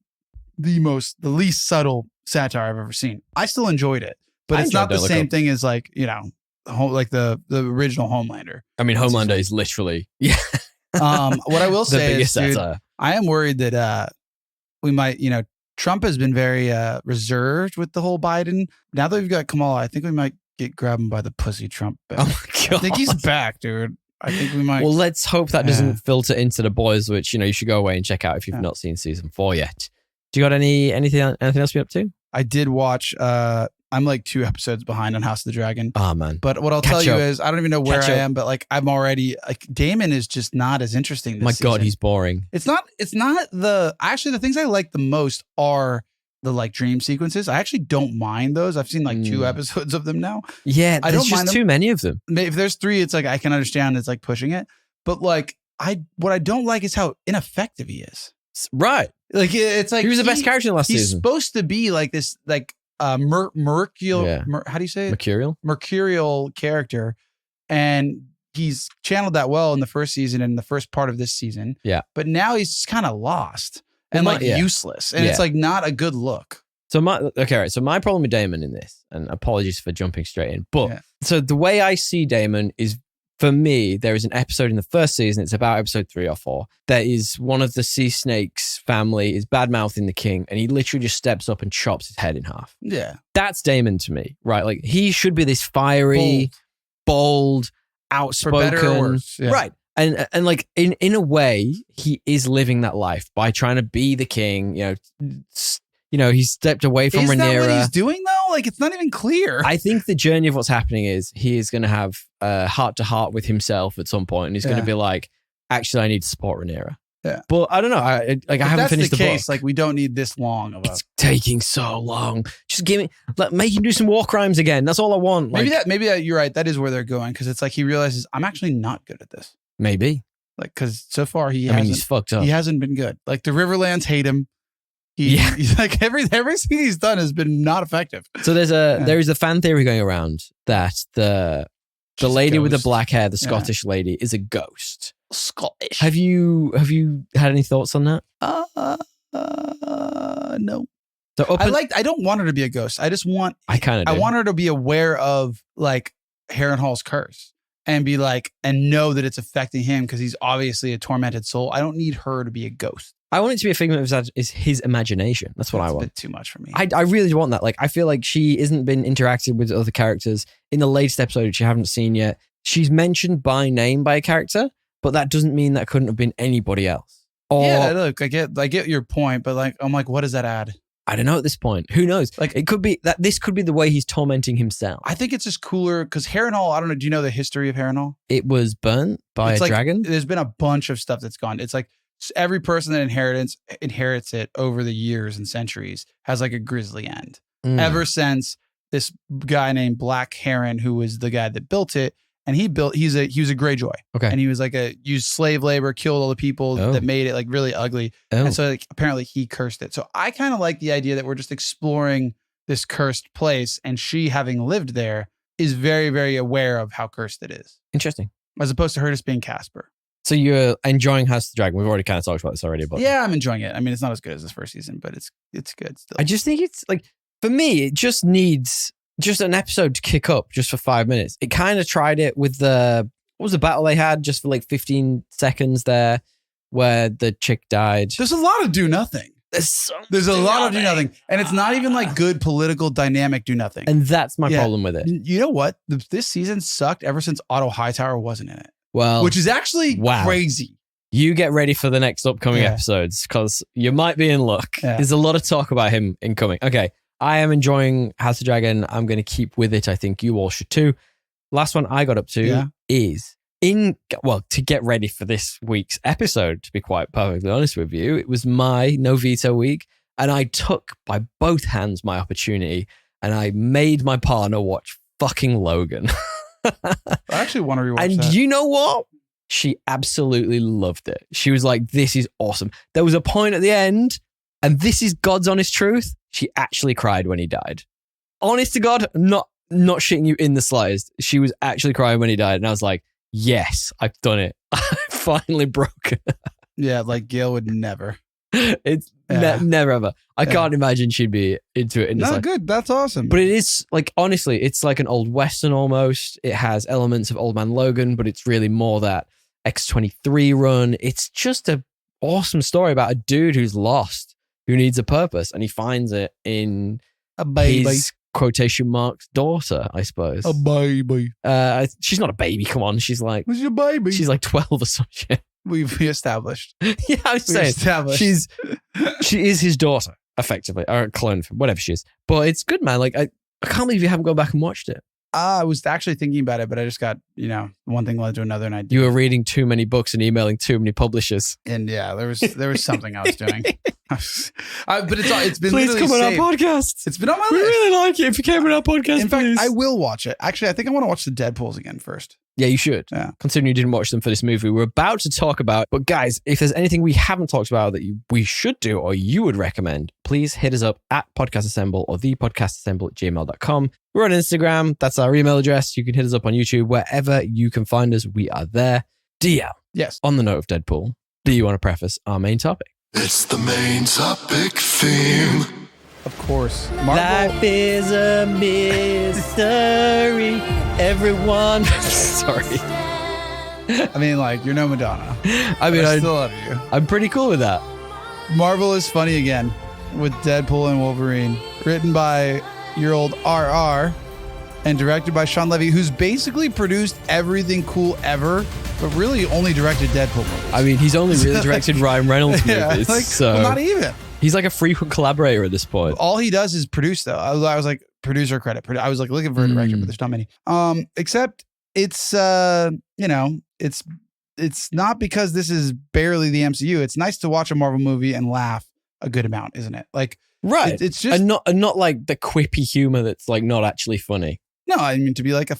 [SPEAKER 2] the least subtle satire I've ever seen. I still enjoyed it, but it's not the same thing as like, you know, like the original Homelander.
[SPEAKER 1] I mean, Homelander is literally
[SPEAKER 2] what I will say is, dude,
[SPEAKER 1] satire.
[SPEAKER 2] I am worried that we might, you know, Trump has been very reserved with the whole Biden. Now that we've got Kamala, I think we might grab him by the pussy, Trump back.
[SPEAKER 1] Oh my god,
[SPEAKER 2] I think he's back, dude. I think we might.
[SPEAKER 1] Well, let's hope that doesn't filter into The Boys, which, you know, you should go away and check out if you've not seen season 4 yet. Do you got anything else you're up to?
[SPEAKER 2] I did watch. I'm like 2 episodes behind on House of the Dragon.
[SPEAKER 1] Oh man!
[SPEAKER 2] But what I'll tell you is, I don't even know where I am, but like I'm already like Damon is just not as interesting.
[SPEAKER 1] My God, he's boring.
[SPEAKER 2] It's not the things I like the most are the like dream sequences. I actually don't mind those. I've seen like 2 episodes of them now.
[SPEAKER 1] Yeah, I don't mind them. Too many of them.
[SPEAKER 2] If there's 3, it's like I can understand it's like pushing it. But like what I don't like is how ineffective he is.
[SPEAKER 1] Right.
[SPEAKER 2] Like it's like
[SPEAKER 1] he was the best character in the last season.
[SPEAKER 2] He's supposed to be like this like mercurial, how do you say it? Mercurial character, and he's channeled that well in the first season and the first part of this season. Yeah, but now he's just kind of lost and useless, and it's like not a good look. So my problem with Damon in this, and apologies for jumping straight in, but so the way I see Damon is, for me, there is an episode in the first season, it's about episode 3 or 4, that is one of the sea snakes family is bad-mouthing the king, and he literally just steps up and chops his head in half. Yeah. That's Damon to me, right? Like, he should be this fiery, bold, outspoken. For better or worse. Yeah. Right. And like, in a way, he is living that life by trying to be the king, you know, he stepped away from Rhaenyra. Is that what he's doing, though? Like, it's not even clear. I think the journey of what's happening is he is going to have a heart-to-heart with himself at some point, and he's going to be like, actually, I need to support Rhaenyra. Yeah. But I don't know. I haven't finished the book. Like, we don't need this long of it's taking so long. Just give me, make him do some war crimes again. That's all I want. Maybe that you're right. That is where they're going, because it's like he realizes, I'm actually not good at this. Maybe. Like, because so far he's fucked up. He hasn't been good. Like, the Riverlands hate him. He's like everything he's done has been not effective. So there is a fan theory going around that the lady with the black hair, the Scottish lady, is a ghost. Scottish.
[SPEAKER 1] Have you had any thoughts on that?
[SPEAKER 2] No.
[SPEAKER 1] So
[SPEAKER 2] I don't want her to be a ghost. I want her to be aware of like Harrenhal's curse and be like, and know that it's affecting him because he's obviously a tormented soul. I don't need her to be a ghost.
[SPEAKER 1] I want it to be a figment of his imagination. That's what I want.
[SPEAKER 2] A bit too much for me.
[SPEAKER 1] I really want that. Like, I feel like she isn't been interacted with other characters in the latest episode, which you haven't seen yet. She's mentioned by name by a character, but that doesn't mean that couldn't have been anybody else.
[SPEAKER 2] Yeah, look, I get your point, but like, I'm like, what does that add?
[SPEAKER 1] I don't know at this point. Who knows? Like, it could be that this could be the way he's tormenting himself.
[SPEAKER 2] I think it's just cooler because Harrenhal, I don't know. Do you know the history of Harrenhal?
[SPEAKER 1] It was burnt by a dragon.
[SPEAKER 2] There's been a bunch of stuff that's gone. It's like every person that inherits it over the years and centuries has like a grisly end. Ever since this guy named Black Heron, who was the guy that built it, and he was a Greyjoy. Okay. And he was like used slave labor, killed all the people that made it like really ugly. And so like, apparently he cursed it. So I kind of like the idea that we're just exploring this cursed place, and she, having lived there, is very, very aware of how cursed it is.
[SPEAKER 1] Interesting.
[SPEAKER 2] As opposed to her just being Casper.
[SPEAKER 1] So you're enjoying House of the Dragon. We've already kind of talked about this already. But
[SPEAKER 2] yeah, I'm enjoying it. I mean, it's not as good as this first season, but it's good still.
[SPEAKER 1] I just think it's like, for me, it just needs just an episode to kick up just for 5 minutes. It kind of tried it with what was the battle they had just for like 15 seconds there where the chick died.
[SPEAKER 2] There's a lot of do nothing. There's a lot of do nothing. And it's not even like good political dynamic do nothing.
[SPEAKER 1] And that's my problem with it.
[SPEAKER 2] You know what? This season sucked ever since Otto Hightower wasn't in it.
[SPEAKER 1] Well,
[SPEAKER 2] which is actually crazy.
[SPEAKER 1] You get ready for the next upcoming episodes because you might be in luck. Yeah. There's a lot of talk about him incoming. Okay. I am enjoying House of Dragon. I'm going to keep with it. I think you all should too. Last one I got up to is to get ready for this week's episode, to be quite perfectly honest with you. It was my no veto week, and I took by both hands my opportunity, and I made my partner watch fucking Logan.
[SPEAKER 2] I actually want to rewatch
[SPEAKER 1] and
[SPEAKER 2] that.
[SPEAKER 1] You know what? She absolutely loved it. She was like, this is awesome. There was a point at the end, and this is God's honest truth. She actually cried when he died. Honest to God, not shitting you in the slightest. She was actually crying when he died. And I was like, yes, I've done it. I finally broke it.
[SPEAKER 2] Yeah, like Gail would never.
[SPEAKER 1] It's never ever. I can't imagine she'd be into it.
[SPEAKER 2] No, good. That's awesome.
[SPEAKER 1] But it is like, honestly, it's like an old Western almost. It has elements of Old Man Logan, but it's really more that X-23 run. It's just an awesome story about a dude who's lost, who needs a purpose, and he finds it in
[SPEAKER 2] a baby.
[SPEAKER 1] His quotation marks daughter, I suppose.
[SPEAKER 2] A baby.
[SPEAKER 1] She's not a baby. Come on, she's like.
[SPEAKER 2] Who's your baby?
[SPEAKER 1] She's like 12 or some shit.
[SPEAKER 2] We've established.
[SPEAKER 1] Yeah, I was saying she is his daughter, effectively, or a clone, whatever she is. But it's good, man. Like I can't believe you haven't gone back and watched it.
[SPEAKER 2] I was actually thinking about it, but I just got, one thing led to another, and
[SPEAKER 1] you were reading too many books and emailing too many publishers.
[SPEAKER 2] And yeah, there was something I was doing. But it's been.
[SPEAKER 1] Please come on our podcast.
[SPEAKER 2] It's been on my list.
[SPEAKER 1] We really like it. If you came on our podcast,
[SPEAKER 2] in fact, I will watch it. Actually, I think I want to watch the Deadpools again first.
[SPEAKER 1] Yeah, you should.
[SPEAKER 2] Yeah.
[SPEAKER 1] Considering you didn't watch them for this movie, we're about to talk about. But guys, if there's anything we haven't talked about that we should do or you would recommend, please hit us up at podcastassemble or thepodcastassemble@gmail.com. We're on Instagram. That's our email address. You can hit us up on YouTube. Wherever you can find us, we are there. DL.
[SPEAKER 2] Yes.
[SPEAKER 1] On the note of Deadpool, do you want to preface our main topic?
[SPEAKER 3] It's the main topic theme.
[SPEAKER 2] Of course.
[SPEAKER 1] Life is a mystery. Everyone. Sorry.
[SPEAKER 2] I mean, like, you're no Madonna.
[SPEAKER 1] I mean, I
[SPEAKER 2] still love you.
[SPEAKER 1] I'm pretty cool with that.
[SPEAKER 2] Marvel is funny again with Deadpool and Wolverine. Written by your old RR and directed by Sean Levy, who's basically produced everything cool ever, but really only directed Deadpool movies.
[SPEAKER 1] I mean, he's only really directed Ryan Reynolds movies.
[SPEAKER 2] Well, not even.
[SPEAKER 1] He's like a frequent collaborator at this point.
[SPEAKER 2] All he does is produce, though. I was like, producer credit. I was like looking for a director, but there's not many. Except it's, it's not because this is barely the MCU. It's nice to watch a Marvel movie and laugh a good amount, isn't it? Like,
[SPEAKER 1] right.
[SPEAKER 2] It's just
[SPEAKER 1] and not like the quippy humor that's like not actually funny.
[SPEAKER 2] No, I mean, to be like I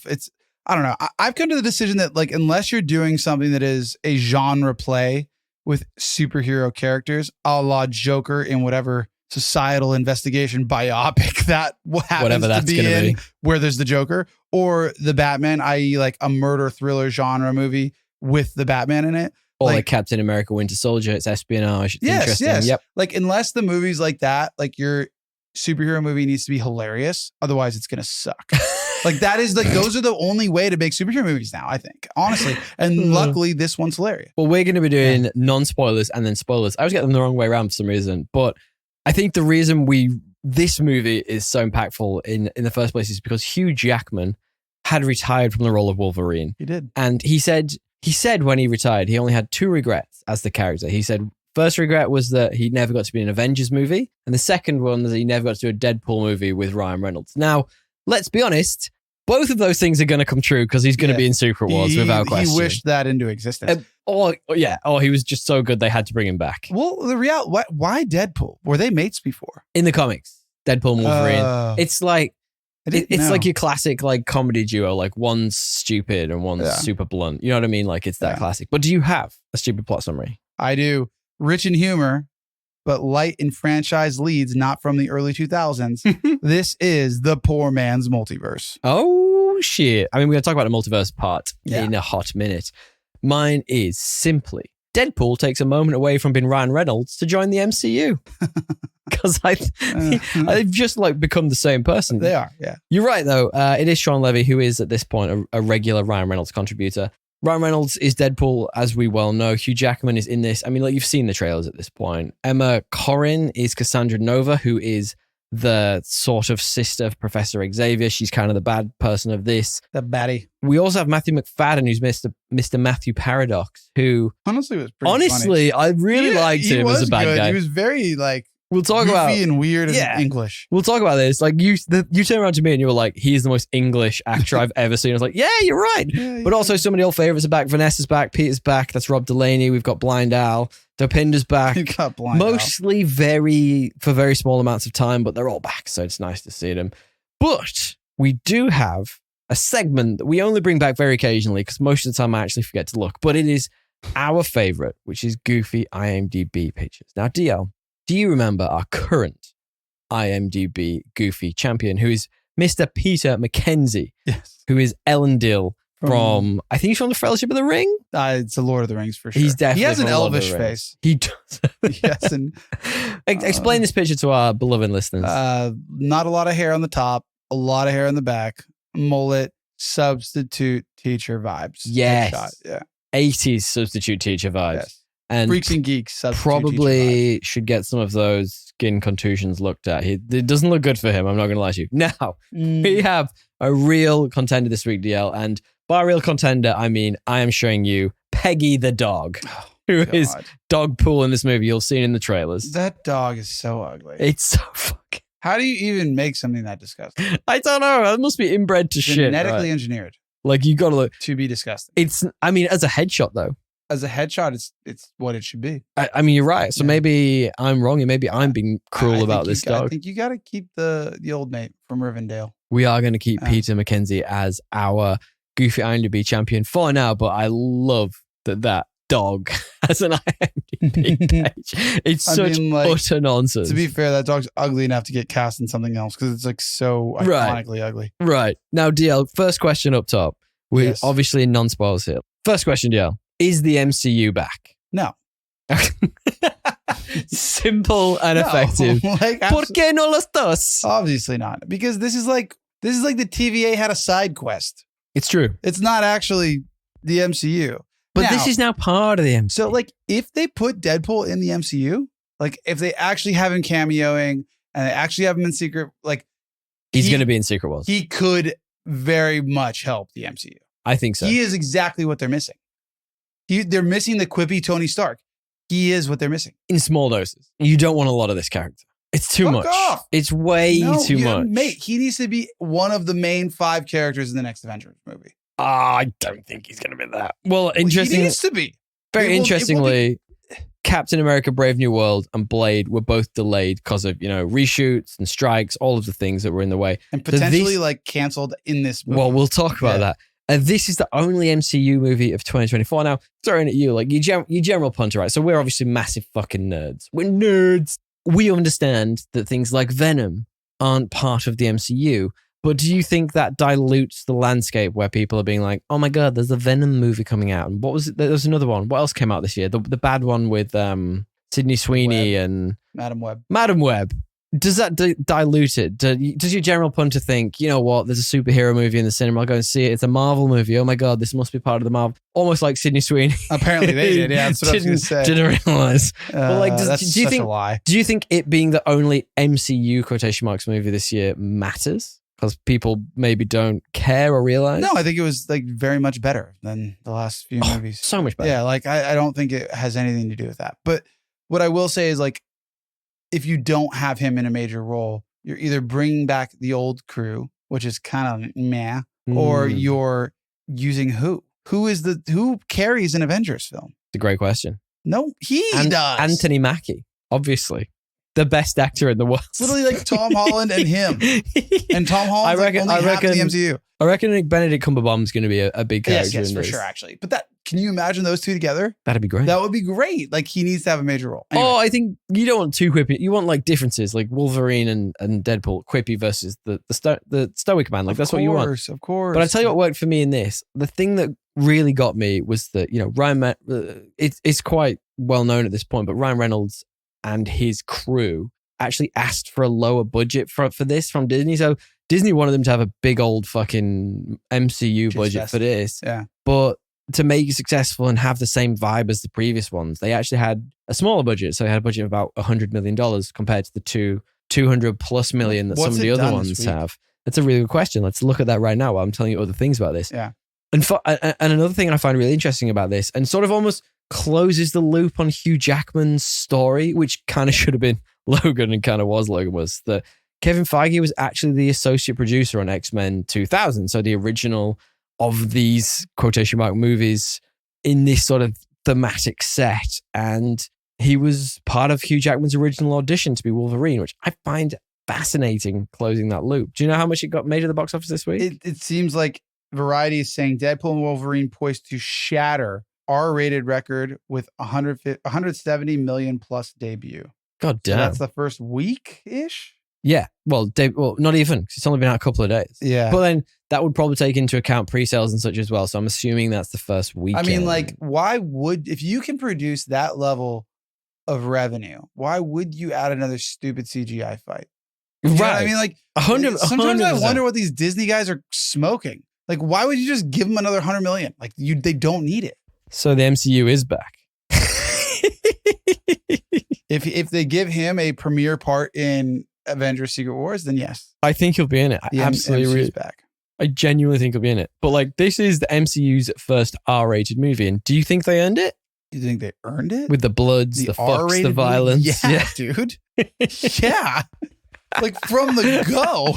[SPEAKER 2] don't know. I've come to the decision that like, unless you're doing something that is a genre play with superhero characters, a la Joker in whatever societal investigation biopic that happens to be in, where there's the Joker, or the Batman, i.e. like a murder thriller genre movie with the Batman in it.
[SPEAKER 1] Or like Captain America Winter Soldier, it's espionage. It's interesting.
[SPEAKER 2] Yes.
[SPEAKER 1] Yep.
[SPEAKER 2] Like, unless the movie's like that, like your superhero movie needs to be hilarious. Otherwise, it's going to suck. Like, that is like, those are the only way to make superhero movies now, I think, honestly. And luckily, this one's hilarious.
[SPEAKER 1] Well, we're going to be doing non-spoilers and then spoilers. I always get them the wrong way around for some reason. But I think the reason this movie is so impactful in the first place is because Hugh Jackman had retired from the role of Wolverine.
[SPEAKER 2] He did.
[SPEAKER 1] And he said when he retired, he only had 2 regrets as the character. He said, first regret was that he never got to be in an Avengers movie. And the second one was that he never got to do a Deadpool movie with Ryan Reynolds. Now, let's be honest, both of those things are going to come true because he's going to be in Secret Wars without question.
[SPEAKER 2] He wished that into existence.
[SPEAKER 1] He was just so good they had to bring him back.
[SPEAKER 2] Well, the reality, why Deadpool? Were they mates before?
[SPEAKER 1] In the comics, Deadpool and Wolverine. It's like, it's like your classic like comedy duo, like one's stupid and one's super blunt. You know what I mean? Like, it's that classic. But do you have a stupid plot summary?
[SPEAKER 2] I do. Rich in humor, but light in franchise leads, not from the early 2000s. This is the poor man's multiverse.
[SPEAKER 1] Oh, shit. I mean, we're going to talk about the multiverse part in a hot minute. Mine is simply Deadpool takes a moment away from being Ryan Reynolds to join the MCU. Because I've just like become the same person.
[SPEAKER 2] They are, yeah.
[SPEAKER 1] You're right, though. It is Sean Levy, who is at this point a regular Ryan Reynolds contributor. Ryan Reynolds is Deadpool, as we well know. Hugh Jackman is in this. I mean, like, you've seen the trailers at this point. Emma Corrin is Cassandra Nova, who is the sort of sister of Professor Xavier. She's kind of the bad person of this.
[SPEAKER 2] The baddie.
[SPEAKER 1] We also have Matthew McFadden, who's Mr. Matthew Paradox, who
[SPEAKER 2] honestly was pretty funny.
[SPEAKER 1] I really liked him as a bad guy.
[SPEAKER 2] He was very like
[SPEAKER 1] we'll talk about
[SPEAKER 2] and weird and English.
[SPEAKER 1] We'll talk about this. Like you turned around to me and you were like, "He's the most English actor I've ever seen." I was like, "Yeah, you're right." Yeah, but also, some of the old favorites are back. Vanessa's back. Peter's back. That's Rob Delaney. We've got Blind Al. Dopinder's back.
[SPEAKER 2] You've got Blind
[SPEAKER 1] Mostly for very small amounts of time, but they're all back, so it's nice to see them. But we do have a segment that we only bring back very occasionally because most of the time I actually forget to look. But it is our favorite, which is Goofy IMDB Pictures. Now, DL, do you remember our current IMDB Goofy champion, who is Mr. Peter McKenzie, who is Elendil from I think he's from the Fellowship of the Ring?
[SPEAKER 2] It's the Lord of the Rings for sure.
[SPEAKER 1] He's definitely
[SPEAKER 2] he has an
[SPEAKER 1] from Lord of
[SPEAKER 2] elvish
[SPEAKER 1] the Rings.
[SPEAKER 2] face.
[SPEAKER 1] He does.
[SPEAKER 2] Yes, and
[SPEAKER 1] explain this picture to our beloved listeners.
[SPEAKER 2] Not a lot of hair on the top, a lot of hair on the back, mullet, substitute teacher vibes.
[SPEAKER 1] Yes.
[SPEAKER 2] Yeah.
[SPEAKER 1] 80s substitute teacher vibes.
[SPEAKER 2] Yes.
[SPEAKER 1] And
[SPEAKER 2] Freaks and Geeks substitute
[SPEAKER 1] probably should get some of those skin contusions looked at. It doesn't look good for him. I'm not going to lie to you. Now, we have a real contender this week, DL. And by real contender, I mean, I am showing you Peggy the dog, who is Dogpool in this movie. You'll see it in the trailers.
[SPEAKER 2] That dog is so ugly.
[SPEAKER 1] It's so fucking...
[SPEAKER 2] How do you even make something that disgusting?
[SPEAKER 1] I don't know. It must be inbred to shit.
[SPEAKER 2] Genetically engineered.
[SPEAKER 1] Like, you got to look...
[SPEAKER 2] To be disgusting.
[SPEAKER 1] I mean, as a headshot, though.
[SPEAKER 2] As a headshot, it's what it should be.
[SPEAKER 1] I mean, you're right. So maybe I'm wrong, and maybe I'm being cruel about this dog.
[SPEAKER 2] I think you got to keep the old mate from Rivendell.
[SPEAKER 1] We are going to keep Peter McKenzie as our Goofy IMDb champion for now, but I love that dog has an IMDb page. It's such utter nonsense.
[SPEAKER 2] To be fair, that dog's ugly enough to get cast in something else because it's like so iconically ugly.
[SPEAKER 1] Right. Now, DL, first question up top. We're obviously in non-spoilers here. First question, DL. Is the MCU back?
[SPEAKER 2] No.
[SPEAKER 1] Simple and effective. ¿Por qué no los dos?
[SPEAKER 2] Obviously not. Because this is like the TVA had a side quest.
[SPEAKER 1] It's true.
[SPEAKER 2] It's not actually the MCU.
[SPEAKER 1] But this is now part of the MCU.
[SPEAKER 2] So like if they put Deadpool in the MCU, like if they actually have him cameoing and they actually have him in secret, like
[SPEAKER 1] he's going to be in Secret Wars.
[SPEAKER 2] He could very much help the MCU.
[SPEAKER 1] I think so.
[SPEAKER 2] He is exactly what they're missing. They're missing the quippy Tony Stark. He is what they're missing.
[SPEAKER 1] In small doses. You don't want a lot of this character. It's too much.
[SPEAKER 2] Off.
[SPEAKER 1] It's way too much.
[SPEAKER 2] Mate, he needs to be one of the main 5 characters in the next Avengers movie.
[SPEAKER 1] I don't think he's going to be that. Well, interesting.
[SPEAKER 2] He needs to be.
[SPEAKER 1] Very interestingly, Captain America Brave New World and Blade were both delayed because of, reshoots and strikes, all of the things that were in the way.
[SPEAKER 2] And potentially canceled in this movie.
[SPEAKER 1] Well, we'll talk about that. This is the only MCU movie of 2024. Now, throwing at you, like you general punter, right? So we're obviously massive fucking nerds. We're nerds. We understand that things like Venom aren't part of the MCU, But do you think that dilutes the landscape where people are being like, oh my God, there's a Venom movie coming out? And what was it? There was another one. What else came out this year? The bad one with Sydney Sweeney and
[SPEAKER 2] Madam Web.
[SPEAKER 1] Madam Web. Does that dilute it? Does your general punter think, you know what, there's a superhero movie in the cinema, I'll go and see it. It's a Marvel movie. Oh my God, this must be part of the Marvel. Almost like Sydney Sweeney.
[SPEAKER 2] Apparently they did. Yeah, that's what I was going to say.
[SPEAKER 1] Didn't realize. But like,
[SPEAKER 2] that's
[SPEAKER 1] do you
[SPEAKER 2] such
[SPEAKER 1] think,
[SPEAKER 2] a lie.
[SPEAKER 1] do you think it being the only MCU quotation marks movie this year matters? Because people maybe don't care or realize?
[SPEAKER 2] No, I think it was like very much better than the last few movies.
[SPEAKER 1] So much better.
[SPEAKER 2] Yeah, like I don't think it has anything to do with that. But what I will say is like, if you don't have him in a major role, you're either bringing back the old crew, which is kind of meh, or you're using who? Who carries an Avengers film?
[SPEAKER 1] It's a great question.
[SPEAKER 2] No, he does.
[SPEAKER 1] Anthony Mackie, obviously. The best actor in the world.
[SPEAKER 2] It's literally like Tom Holland and him. And Tom Holland's only half the MCU.
[SPEAKER 1] I reckon Benedict Cumberbatch's going to be a big character
[SPEAKER 2] yes,
[SPEAKER 1] in
[SPEAKER 2] for
[SPEAKER 1] this.
[SPEAKER 2] sure, actually. But can you imagine those two together?
[SPEAKER 1] That'd be great.
[SPEAKER 2] That would be great. Like, he needs to have a major role. Anyway.
[SPEAKER 1] Oh, I think you don't want too quippy. You want like differences, like Wolverine and Deadpool, quippy versus the stoic man. Like, that's what you want.
[SPEAKER 2] Of course.
[SPEAKER 1] But I tell you what worked for me in this. The thing that really got me was that, you know, it's quite well known at this point, but Ryan Reynolds and his crew actually asked for a lower budget for this from Disney. So Disney wanted them to have a big old fucking MCU budget for this.
[SPEAKER 2] Yeah.
[SPEAKER 1] But to make it successful and have the same vibe as the previous ones, they actually had a smaller budget. So they had a budget of about $100 million compared to the 200 plus million that some of the other ones have. That's a really good question. Let's look at that right now while I'm telling you other things about this.
[SPEAKER 2] Yeah.
[SPEAKER 1] And another thing I find really interesting about this, and sort of almost closes the loop on Hugh Jackman's story, which kind of should have been Logan and kind of was Logan, was that Kevin Feige was actually the associate producer on X-Men 2000. So the original of these quotation mark movies in this sort of thematic set. And he was part of Hugh Jackman's original audition to be Wolverine, which I find fascinating, closing that loop. Do you know how much it got made at the box office this week?
[SPEAKER 2] It seems like Variety is saying Deadpool and Wolverine poised to shatter R-rated record with 170 million plus debut.
[SPEAKER 1] God damn.
[SPEAKER 2] So that's the first week-ish?
[SPEAKER 1] Yeah. Well, not even, because it's only been out a couple of days.
[SPEAKER 2] Yeah.
[SPEAKER 1] But then that would probably take into account pre-sales and such as well. So I'm assuming that's the first weekend.
[SPEAKER 2] I mean, like, if you can produce that level of revenue, why would you add another stupid CGI fight? You know what I mean, like, 100. Sometimes 100%. I wonder what these Disney guys are smoking. Like, why would you just give them another 100 million? Like, they don't need it.
[SPEAKER 1] So the MCU is back.
[SPEAKER 2] If they give him a premiere part in Avengers Secret Wars, then yes.
[SPEAKER 1] I think he'll be in it. I absolutely
[SPEAKER 2] back.
[SPEAKER 1] I genuinely think he'll be in it. But like, this is the MCU's first R-rated movie. And do you think they earned it?
[SPEAKER 2] You think they earned it?
[SPEAKER 1] With the bloods, the fucks, the violence.
[SPEAKER 2] Yeah, dude. Yeah. Like, from the go.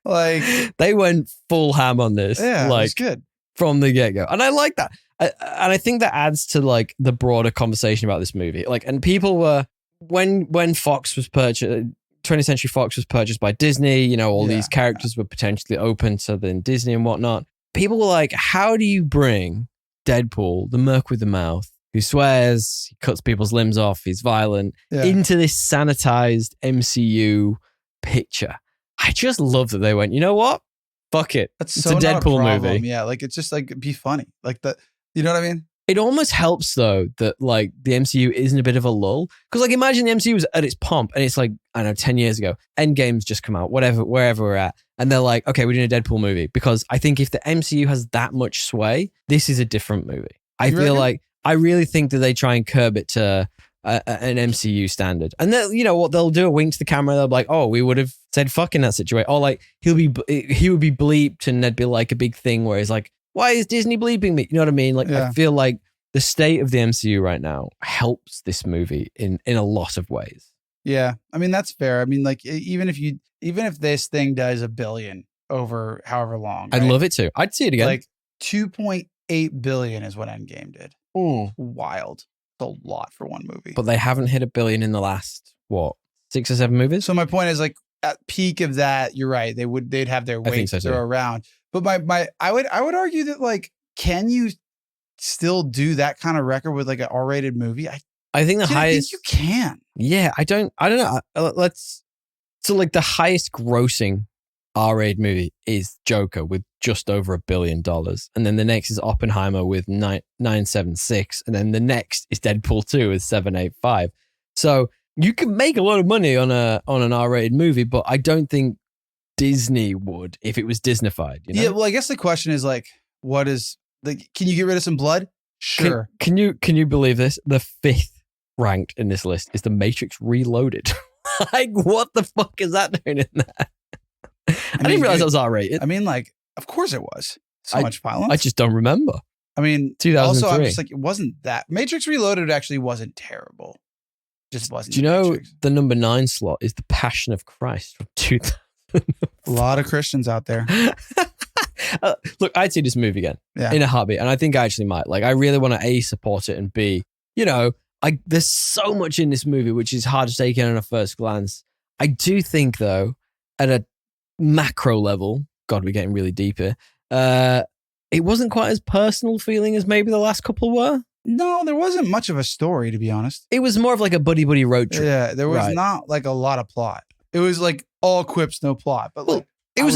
[SPEAKER 2] Like,
[SPEAKER 1] they went full ham on this.
[SPEAKER 2] Yeah,
[SPEAKER 1] like,
[SPEAKER 2] it's good.
[SPEAKER 1] From the get-go. And I like that. And I think that adds to like the broader conversation about this movie. Like, and people were, when Fox was purchased, 20th Century Fox was purchased by Disney, you know, all these characters were potentially open to then Disney and whatnot. People were like, how do you bring Deadpool, the merc with the mouth, who swears, he cuts people's limbs off, he's violent, into this sanitized MCU picture? I just love that they went, you know what? Fuck it.
[SPEAKER 2] That's
[SPEAKER 1] it's
[SPEAKER 2] so
[SPEAKER 1] a Deadpool movie.
[SPEAKER 2] Yeah, like, it's just like, be funny. Like, that, you know what I mean?
[SPEAKER 1] It almost helps though that like the MCU isn't a bit of a lull. Because like, imagine the MCU was at its pomp and it's like, I don't know, 10 years ago, Endgame's just come out, wherever we're at. And they're like, okay, we're doing a Deadpool movie. Because I think if the MCU has that much sway, this is a different movie. I really think that they try and curb it to an MCU standard. And then, you know what, they'll do a wink to the camera. They'll be like, oh, we would have said fuck in that situation. Or like, he would be bleeped and there'd be like a big thing where he's like, why is Disney bleeping me? You know what I mean? Like, I feel like the state of the MCU right now helps this movie in a lot of ways.
[SPEAKER 2] Yeah. I mean, that's fair. I mean, like, even if this thing does $1 billion over however long,
[SPEAKER 1] I'd love it too. I'd see it again.
[SPEAKER 2] Like, 2.8 billion is what Endgame did. Wild. It's a lot for one movie.
[SPEAKER 1] But they haven't hit $1 billion in the last, 6 or 7 movies?
[SPEAKER 2] So my point is, like, at peak of that, you're right. They'd have their weight to throw around. But I would argue that, like, can you still do that kind of record with like an R-rated movie?
[SPEAKER 1] I think the highest
[SPEAKER 2] you can.
[SPEAKER 1] Yeah, I don't know. So like the highest grossing R-rated movie is Joker with just over $1 billion. And then the next is Oppenheimer with 976. And then the next is Deadpool 2 with 785. So you can make a lot of money on an R-rated movie, but I don't think Disney would if it was Disneyfied. You know?
[SPEAKER 2] Yeah, well, I guess the question is like, what is like? Can you get rid of some blood? Sure.
[SPEAKER 1] Can you believe this? The 5th ranked in this list is The Matrix Reloaded. Like, what the fuck is that doing in there? I didn't realize that was R-rated.
[SPEAKER 2] I mean, like, of course it was. So much violence.
[SPEAKER 1] I just don't remember.
[SPEAKER 2] I mean,
[SPEAKER 1] 2003.
[SPEAKER 2] Also, I'm just like, it wasn't that. Matrix Reloaded actually wasn't terrible. Just wasn't.
[SPEAKER 1] Do you know
[SPEAKER 2] Matrix.
[SPEAKER 1] the number 9 slot is The Passion of Christ from 2000?
[SPEAKER 2] A lot of Christians out there.
[SPEAKER 1] Look, I'd see this movie again
[SPEAKER 2] Yeah.
[SPEAKER 1] in a heartbeat. And I think I actually might. Like, I really want to A, support it, and B, you know, there's so much in this movie which is hard to take in on a first glance. I do think, though, at a macro level, God, we're getting really deep here, it wasn't quite as personal feeling as maybe the last couple were.
[SPEAKER 2] No, there wasn't much of a story, to be honest.
[SPEAKER 1] It was more of like a buddy road trip.
[SPEAKER 2] Yeah, there was
[SPEAKER 1] Right.
[SPEAKER 2] not like a lot of plot. It was like all quips, no plot. But like,
[SPEAKER 1] It was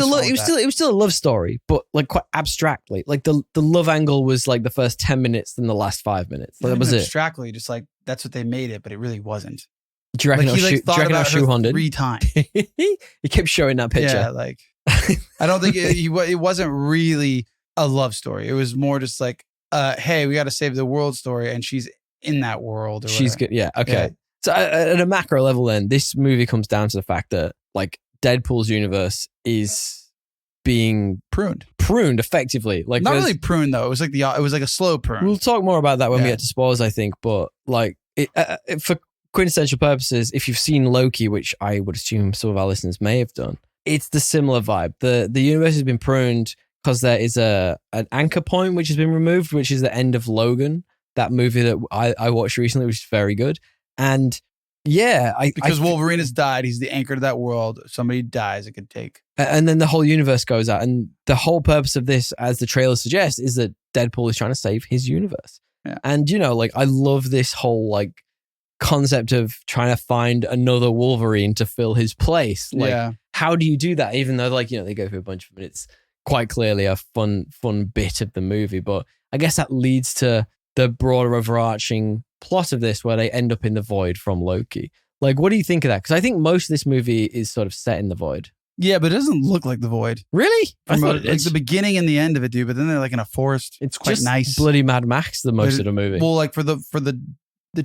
[SPEAKER 1] still a love story, but like quite abstractly. Like the love angle was like the first 10 minutes than the last 5 minutes. Like, that was it.
[SPEAKER 2] Abstractly, just like that's what they made it, but it really wasn't.
[SPEAKER 1] Do you reckon
[SPEAKER 2] Like,
[SPEAKER 1] it was shoehorned?
[SPEAKER 2] 3 times.
[SPEAKER 1] He kept showing that picture.
[SPEAKER 2] Yeah, like I don't think it wasn't really a love story. It was more just like, hey, we got to save the world story, and she's in that world. Or
[SPEAKER 1] She's
[SPEAKER 2] whatever.
[SPEAKER 1] good. Yeah. Okay.
[SPEAKER 2] Yeah.
[SPEAKER 1] So at a macro level, then this movie comes down to the fact that like Deadpool's universe is being
[SPEAKER 2] pruned
[SPEAKER 1] effectively. Like
[SPEAKER 2] not really pruned though. It was like a slow prune.
[SPEAKER 1] We'll talk more about that when we
[SPEAKER 2] Yeah.
[SPEAKER 1] get to spoilers, I think. But like for quintessential purposes, if you've seen Loki, which I would assume some of our listeners may have done, it's the similar vibe. The universe has been pruned because there is an anchor point which has been removed, which is the end of Logan, that movie that I watched recently, which is very good. And yeah,
[SPEAKER 2] because Wolverine has died. He's the anchor to that world. If somebody dies, it could take.
[SPEAKER 1] And then the whole universe goes out. And the whole purpose of this, as the trailer suggests, is that Deadpool is trying to save his universe.
[SPEAKER 2] Yeah.
[SPEAKER 1] And, you know, like, I love this whole, like, concept of trying to find another Wolverine to fill his place. Like,
[SPEAKER 2] Yeah.
[SPEAKER 1] how do you do that? Even though, like, you know, they go through a bunch of it. It's quite clearly a fun bit of the movie. But I guess that leads to the broader overarching plot of this, where they end up in the void from Loki. Like, what do you think of that? Because I think most of this movie is sort of set in the void.
[SPEAKER 2] Yeah, but it doesn't look like the void.
[SPEAKER 1] Really? I
[SPEAKER 2] From
[SPEAKER 1] thought
[SPEAKER 2] like the beginning and the end of it, dude. But then they're like in a forest.
[SPEAKER 1] it's
[SPEAKER 2] quite
[SPEAKER 1] just
[SPEAKER 2] nice.
[SPEAKER 1] bloody Mad Max the most of the movie.
[SPEAKER 2] Well, like for the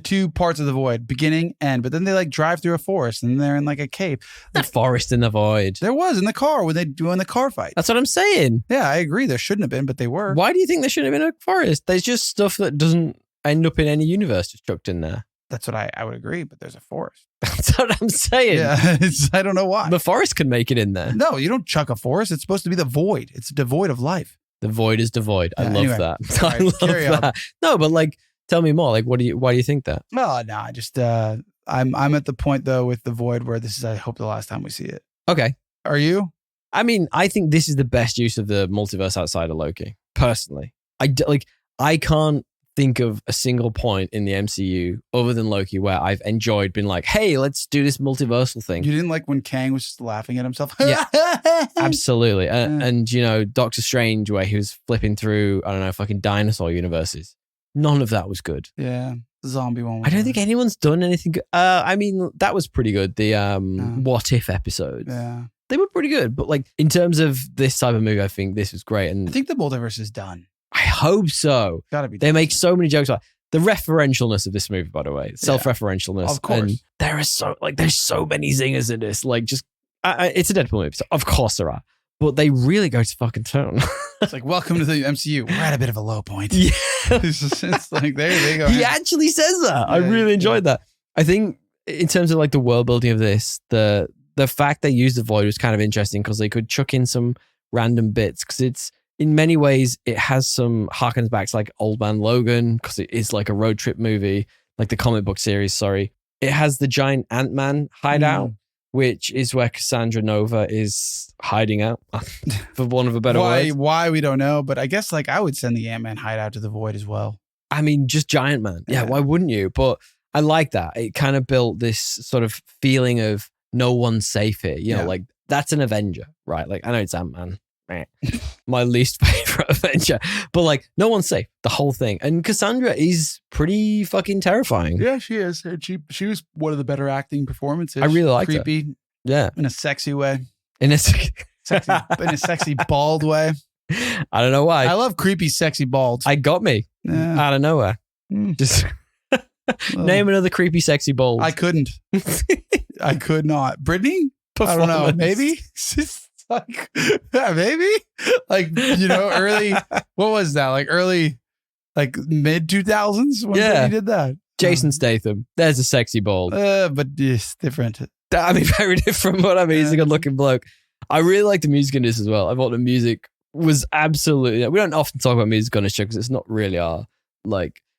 [SPEAKER 2] 2 parts of the void, beginning, end. But then they like drive through a forest and they're in like a cave.
[SPEAKER 1] The forest in the void.
[SPEAKER 2] There was in the car when they doing the car fight.
[SPEAKER 1] That's what I'm saying.
[SPEAKER 2] Yeah, I agree. There shouldn't have been, but they were.
[SPEAKER 1] Why do you think there shouldn't have been a forest? There's just stuff that doesn't end up in any universe just chucked in there.
[SPEAKER 2] That's what I would agree, but there's a forest.
[SPEAKER 1] That's what I'm saying.
[SPEAKER 2] Yeah, I don't know why.
[SPEAKER 1] The forest can make it in there.
[SPEAKER 2] No, you don't chuck a forest. It's supposed to be the void. It's devoid of life.
[SPEAKER 1] The void is devoid. I
[SPEAKER 2] Yeah,
[SPEAKER 1] love
[SPEAKER 2] anyway.
[SPEAKER 1] that.
[SPEAKER 2] All
[SPEAKER 1] I
[SPEAKER 2] right,
[SPEAKER 1] love
[SPEAKER 2] carry on.
[SPEAKER 1] that. No, but like, tell me more. Like, why do you think that?
[SPEAKER 2] Oh no, I just I'm at the point though with the void where this is, I hope, the last time we see it.
[SPEAKER 1] Okay.
[SPEAKER 2] Are you?
[SPEAKER 1] I mean, I think this is the best use of the multiverse outside of Loki. Personally, I can't think of a single point in the MCU other than Loki where I've enjoyed being like, hey, let's do this multiversal thing.
[SPEAKER 2] You didn't like when Kang was just laughing at himself?
[SPEAKER 1] Yeah. Absolutely.
[SPEAKER 2] Yeah.
[SPEAKER 1] And, you know, Doctor Strange, where he was flipping through, I don't know, fucking dinosaur universes. None of that was good.
[SPEAKER 2] Yeah. The zombie one.
[SPEAKER 1] I don't think anyone's done anything good. I mean, that was pretty good. The What If episodes.
[SPEAKER 2] Yeah.
[SPEAKER 1] They were pretty good. But like, in terms of this type of movie, I think this was great. And
[SPEAKER 2] I think the multiverse is done.
[SPEAKER 1] I hope so.
[SPEAKER 2] Gotta be
[SPEAKER 1] They
[SPEAKER 2] done.
[SPEAKER 1] make so many jokes about the referentialness of this movie, by the way, self-referentialness.
[SPEAKER 2] Of course.
[SPEAKER 1] And there's so many zingers in this. Like, just it's a Deadpool movie, so of course there are, but they really go to fucking town.
[SPEAKER 2] It's like, welcome to the MCU. We're at a bit of a low point.
[SPEAKER 1] Yeah,
[SPEAKER 2] it's like there they go.
[SPEAKER 1] he actually says that. I
[SPEAKER 2] Yeah,
[SPEAKER 1] really
[SPEAKER 2] yeah.
[SPEAKER 1] enjoyed that. I think in terms of like the world building of this, the fact they used the void was kind of interesting because they could chuck in some random bits because it's. In many ways, it has some harkens back to like Old Man Logan because it is like a road trip movie, like the comic book series, sorry. It has the giant Ant-Man hideout, which is where Cassandra Nova is hiding out, for want of a better word.
[SPEAKER 2] Why we don't know, but I guess like I would send the Ant-Man hideout to the void as well.
[SPEAKER 1] I mean, just Giant Man. Yeah,
[SPEAKER 2] Yeah.
[SPEAKER 1] why wouldn't you? But I like that. It kind of built this sort of feeling of no one's safe here. You know,
[SPEAKER 2] Yeah.
[SPEAKER 1] like that's an Avenger, right? Like, I know it's Ant-Man. My least favorite Avenger. But like, no one's safe. The whole thing. And Cassandra is pretty fucking terrifying.
[SPEAKER 2] Yeah, she is. She was one of the better acting performances.
[SPEAKER 1] I really liked her.
[SPEAKER 2] Creepy.
[SPEAKER 1] Yeah.
[SPEAKER 2] In a sexy way.
[SPEAKER 1] In a
[SPEAKER 2] sexy bald way.
[SPEAKER 1] I don't know why.
[SPEAKER 2] I love creepy, sexy bald.
[SPEAKER 1] I got me out of nowhere. Just name another creepy, sexy bald.
[SPEAKER 2] I couldn't. I could not. Brittany? I don't know. Maybe? Like, maybe? Like, early, what was that? Like early, like mid 2000s when Brittany did that?
[SPEAKER 1] Jason Statham. There's a sexy bald.
[SPEAKER 2] But it's different.
[SPEAKER 1] I mean, very different, but I mean, he's a good looking bloke. I really like the music in this as well. I thought the music was absolutely, we don't often talk about music on this show because it's not really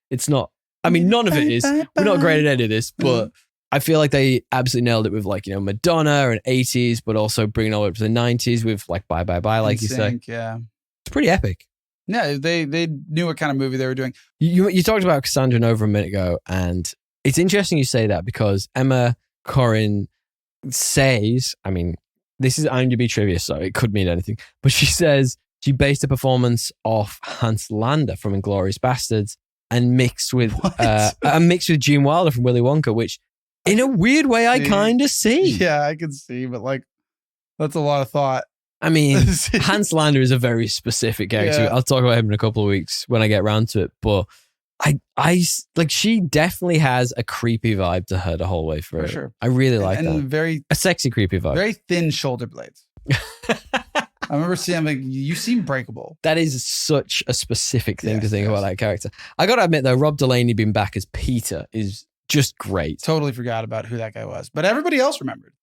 [SPEAKER 1] it's not, I mean, none of it is. We're not great at any of this, but I feel like they absolutely nailed it with like, Madonna and 80s, but also bringing it all up to the 90s with like Bye Bye Bye, like you say.
[SPEAKER 2] Yeah.
[SPEAKER 1] It's pretty epic.
[SPEAKER 2] Yeah, they knew what kind of movie they were doing.
[SPEAKER 1] You talked about Cassandra Nova a minute ago, and it's interesting you say that because Emma Corrin says, I mean, this is IMDb trivia, so it could mean anything, but she says she based a performance off Hans Lander from Inglourious Bastards and mixed with Gene Wilder from Willy Wonka, which in a weird way I kind of see.
[SPEAKER 2] Yeah, I can see, but like that's a lot of thought.
[SPEAKER 1] I mean, Hans Lander is a very specific character.
[SPEAKER 2] Yeah.
[SPEAKER 1] I'll talk about him in a couple of weeks when I get around to it, but I like she definitely has a creepy vibe to her the whole way through.
[SPEAKER 2] For sure.
[SPEAKER 1] I really like
[SPEAKER 2] and
[SPEAKER 1] that. A sexy creepy vibe.
[SPEAKER 2] Very thin shoulder blades. I remember seeing, I'm like, you seem breakable.
[SPEAKER 1] That is such a specific thing to think about that character. I got to admit though, Rob Delaney being back as Peter is just great.
[SPEAKER 2] Totally forgot about who that guy was, but everybody else remembered.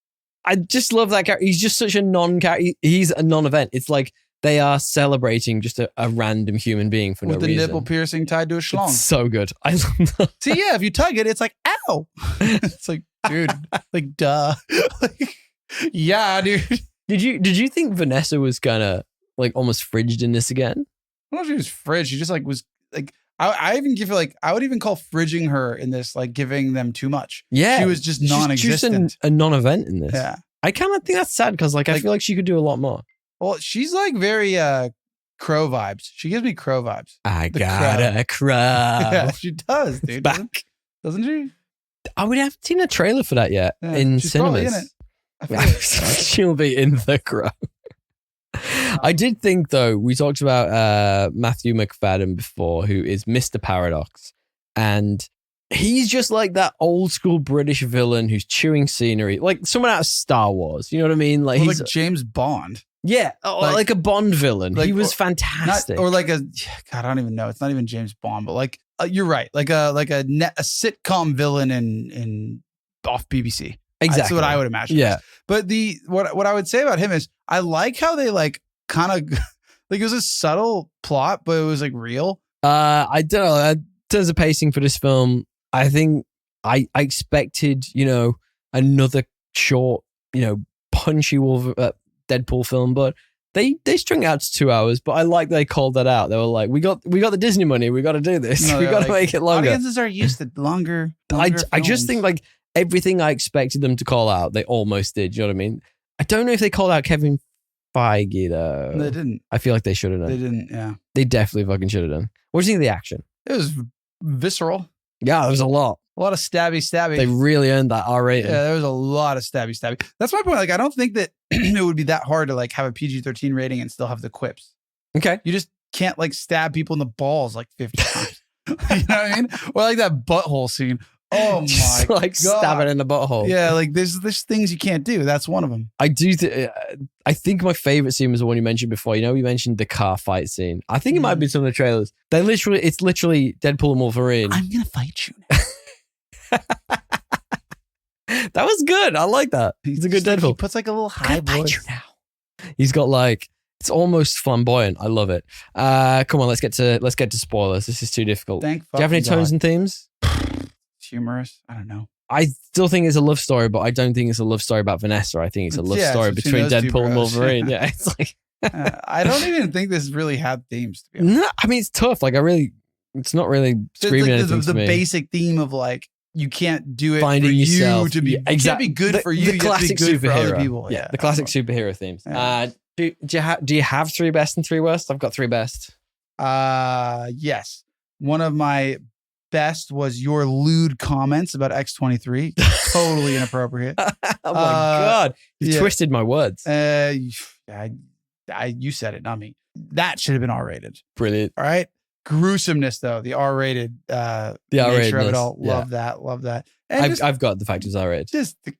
[SPEAKER 1] I just love that character. He's just such a non-character. He's a non-event. It's like they are celebrating just a random human being for no reason.
[SPEAKER 2] With the nipple piercing tied to a schlong.
[SPEAKER 1] It's so good. I love that.
[SPEAKER 2] See, yeah, if you tug it, it's like, ow. It's like, dude, like, duh. Like, yeah, dude.
[SPEAKER 1] Did you think Vanessa was kind of like almost fridged in this again?
[SPEAKER 2] I don't know if she was fridged. She just like was like, I even give her like, I would even call fridging her in this, like giving them too much.
[SPEAKER 1] Yeah.
[SPEAKER 2] She was just non-existent.
[SPEAKER 1] She's a non-event in this.
[SPEAKER 2] Yeah.
[SPEAKER 1] I kind of think that's sad because like I feel like she could do a lot more.
[SPEAKER 2] Well, she's like very Crow vibes. She gives me Crow vibes.
[SPEAKER 1] I got a Crow.
[SPEAKER 2] Yeah, she does, dude.
[SPEAKER 1] Back.
[SPEAKER 2] Doesn't she?
[SPEAKER 1] Oh, we haven't seen a trailer for that yet in
[SPEAKER 2] she's
[SPEAKER 1] cinemas.
[SPEAKER 2] probably in it. I feel like.
[SPEAKER 1] She'll be in The Crow. I did think though, we talked about Matthew McFadden before, who is Mr. Paradox, and he's just like that old school British villain who's chewing scenery, like someone out of Star Wars. You know what I mean? Like he's
[SPEAKER 2] like James Bond.
[SPEAKER 1] Yeah, like a Bond villain.
[SPEAKER 2] Like,
[SPEAKER 1] he was fantastic.
[SPEAKER 2] Or like God, I don't even know. It's not even James Bond, but like you're right, like a sitcom villain in off BBC.
[SPEAKER 1] Exactly,
[SPEAKER 2] that's what I would imagine.
[SPEAKER 1] Yeah,
[SPEAKER 2] but what I would say about him is I like how they like kind of like it was a subtle plot, but it was like real.
[SPEAKER 1] I don't know. In terms of pacing for this film, I think I expected another short punchy Deadpool film, but they strung it out to 2 hours. But I like they called that out. They were like, we got the Disney money. We got to do this.
[SPEAKER 2] No,
[SPEAKER 1] we got to make it longer.
[SPEAKER 2] Audiences are used to longer
[SPEAKER 1] I just think like everything I expected them to call out, they almost did. You know what I mean? I don't know if they called out Kevin Feige though.
[SPEAKER 2] They didn't.
[SPEAKER 1] I feel like they should have done.
[SPEAKER 2] They didn't. Yeah.
[SPEAKER 1] They definitely fucking should have done. What do you think of the action?
[SPEAKER 2] It was visceral.
[SPEAKER 1] Yeah, there was a lot.
[SPEAKER 2] A lot of stabby.
[SPEAKER 1] They really earned that R rating.
[SPEAKER 2] Yeah, there was a lot of stabby. That's my point. Like, I don't think that it would be that hard to like have a PG-13 rating and still have the quips.
[SPEAKER 1] Okay.
[SPEAKER 2] You just can't like stab people in the balls like 50 times. You know what I mean? Or like that butthole scene. Oh my
[SPEAKER 1] just like
[SPEAKER 2] God.
[SPEAKER 1] stab it in the butthole.
[SPEAKER 2] Yeah, like there's things you can't do. That's one of them.
[SPEAKER 1] I do. I think my favorite scene was the one you mentioned before. You mentioned the car fight scene. I think it might be some of the trailers. It's literally Deadpool and Wolverine.
[SPEAKER 2] I'm gonna fight you now.
[SPEAKER 1] That was good. I like that. He's a good Deadpool.
[SPEAKER 2] He puts like a little high voice.
[SPEAKER 1] Fight you now. He's got like it's almost flamboyant. I love it. Come on, let's get to spoilers. This is too difficult. Do you have any tones and themes?
[SPEAKER 2] It's humorous. I don't know.
[SPEAKER 1] I still think it's a love story, but I don't think it's a love story about Vanessa. I think it's a love story between Deadpool and Wolverine. Yeah, it's like
[SPEAKER 2] I don't even think this really had themes. To be honest.
[SPEAKER 1] No, I mean it's tough. Like it's not really screaming anything to me.
[SPEAKER 2] The basic theme of like you can't do it
[SPEAKER 1] Finding
[SPEAKER 2] for
[SPEAKER 1] yourself.
[SPEAKER 2] you to be
[SPEAKER 1] Yeah,
[SPEAKER 2] you can't be good for you.
[SPEAKER 1] The
[SPEAKER 2] You have to
[SPEAKER 1] classic
[SPEAKER 2] be good for other
[SPEAKER 1] superhero.
[SPEAKER 2] people.
[SPEAKER 1] Yeah, the classic superhero themes.
[SPEAKER 2] Yeah.
[SPEAKER 1] Do you have 3 best and 3 worst? I've got 3 best.
[SPEAKER 2] Yes. One of my best was your lewd comments about X-23. Totally inappropriate.
[SPEAKER 1] Oh my God. You twisted my words.
[SPEAKER 2] You said it, not me. That should have been R-rated.
[SPEAKER 1] Brilliant.
[SPEAKER 2] All right. Gruesomeness, though. The R-rated
[SPEAKER 1] The
[SPEAKER 2] nature of it
[SPEAKER 1] R-ratedness,
[SPEAKER 2] all.
[SPEAKER 1] yeah.
[SPEAKER 2] Love that. And
[SPEAKER 1] I've got the fact it's R-rated.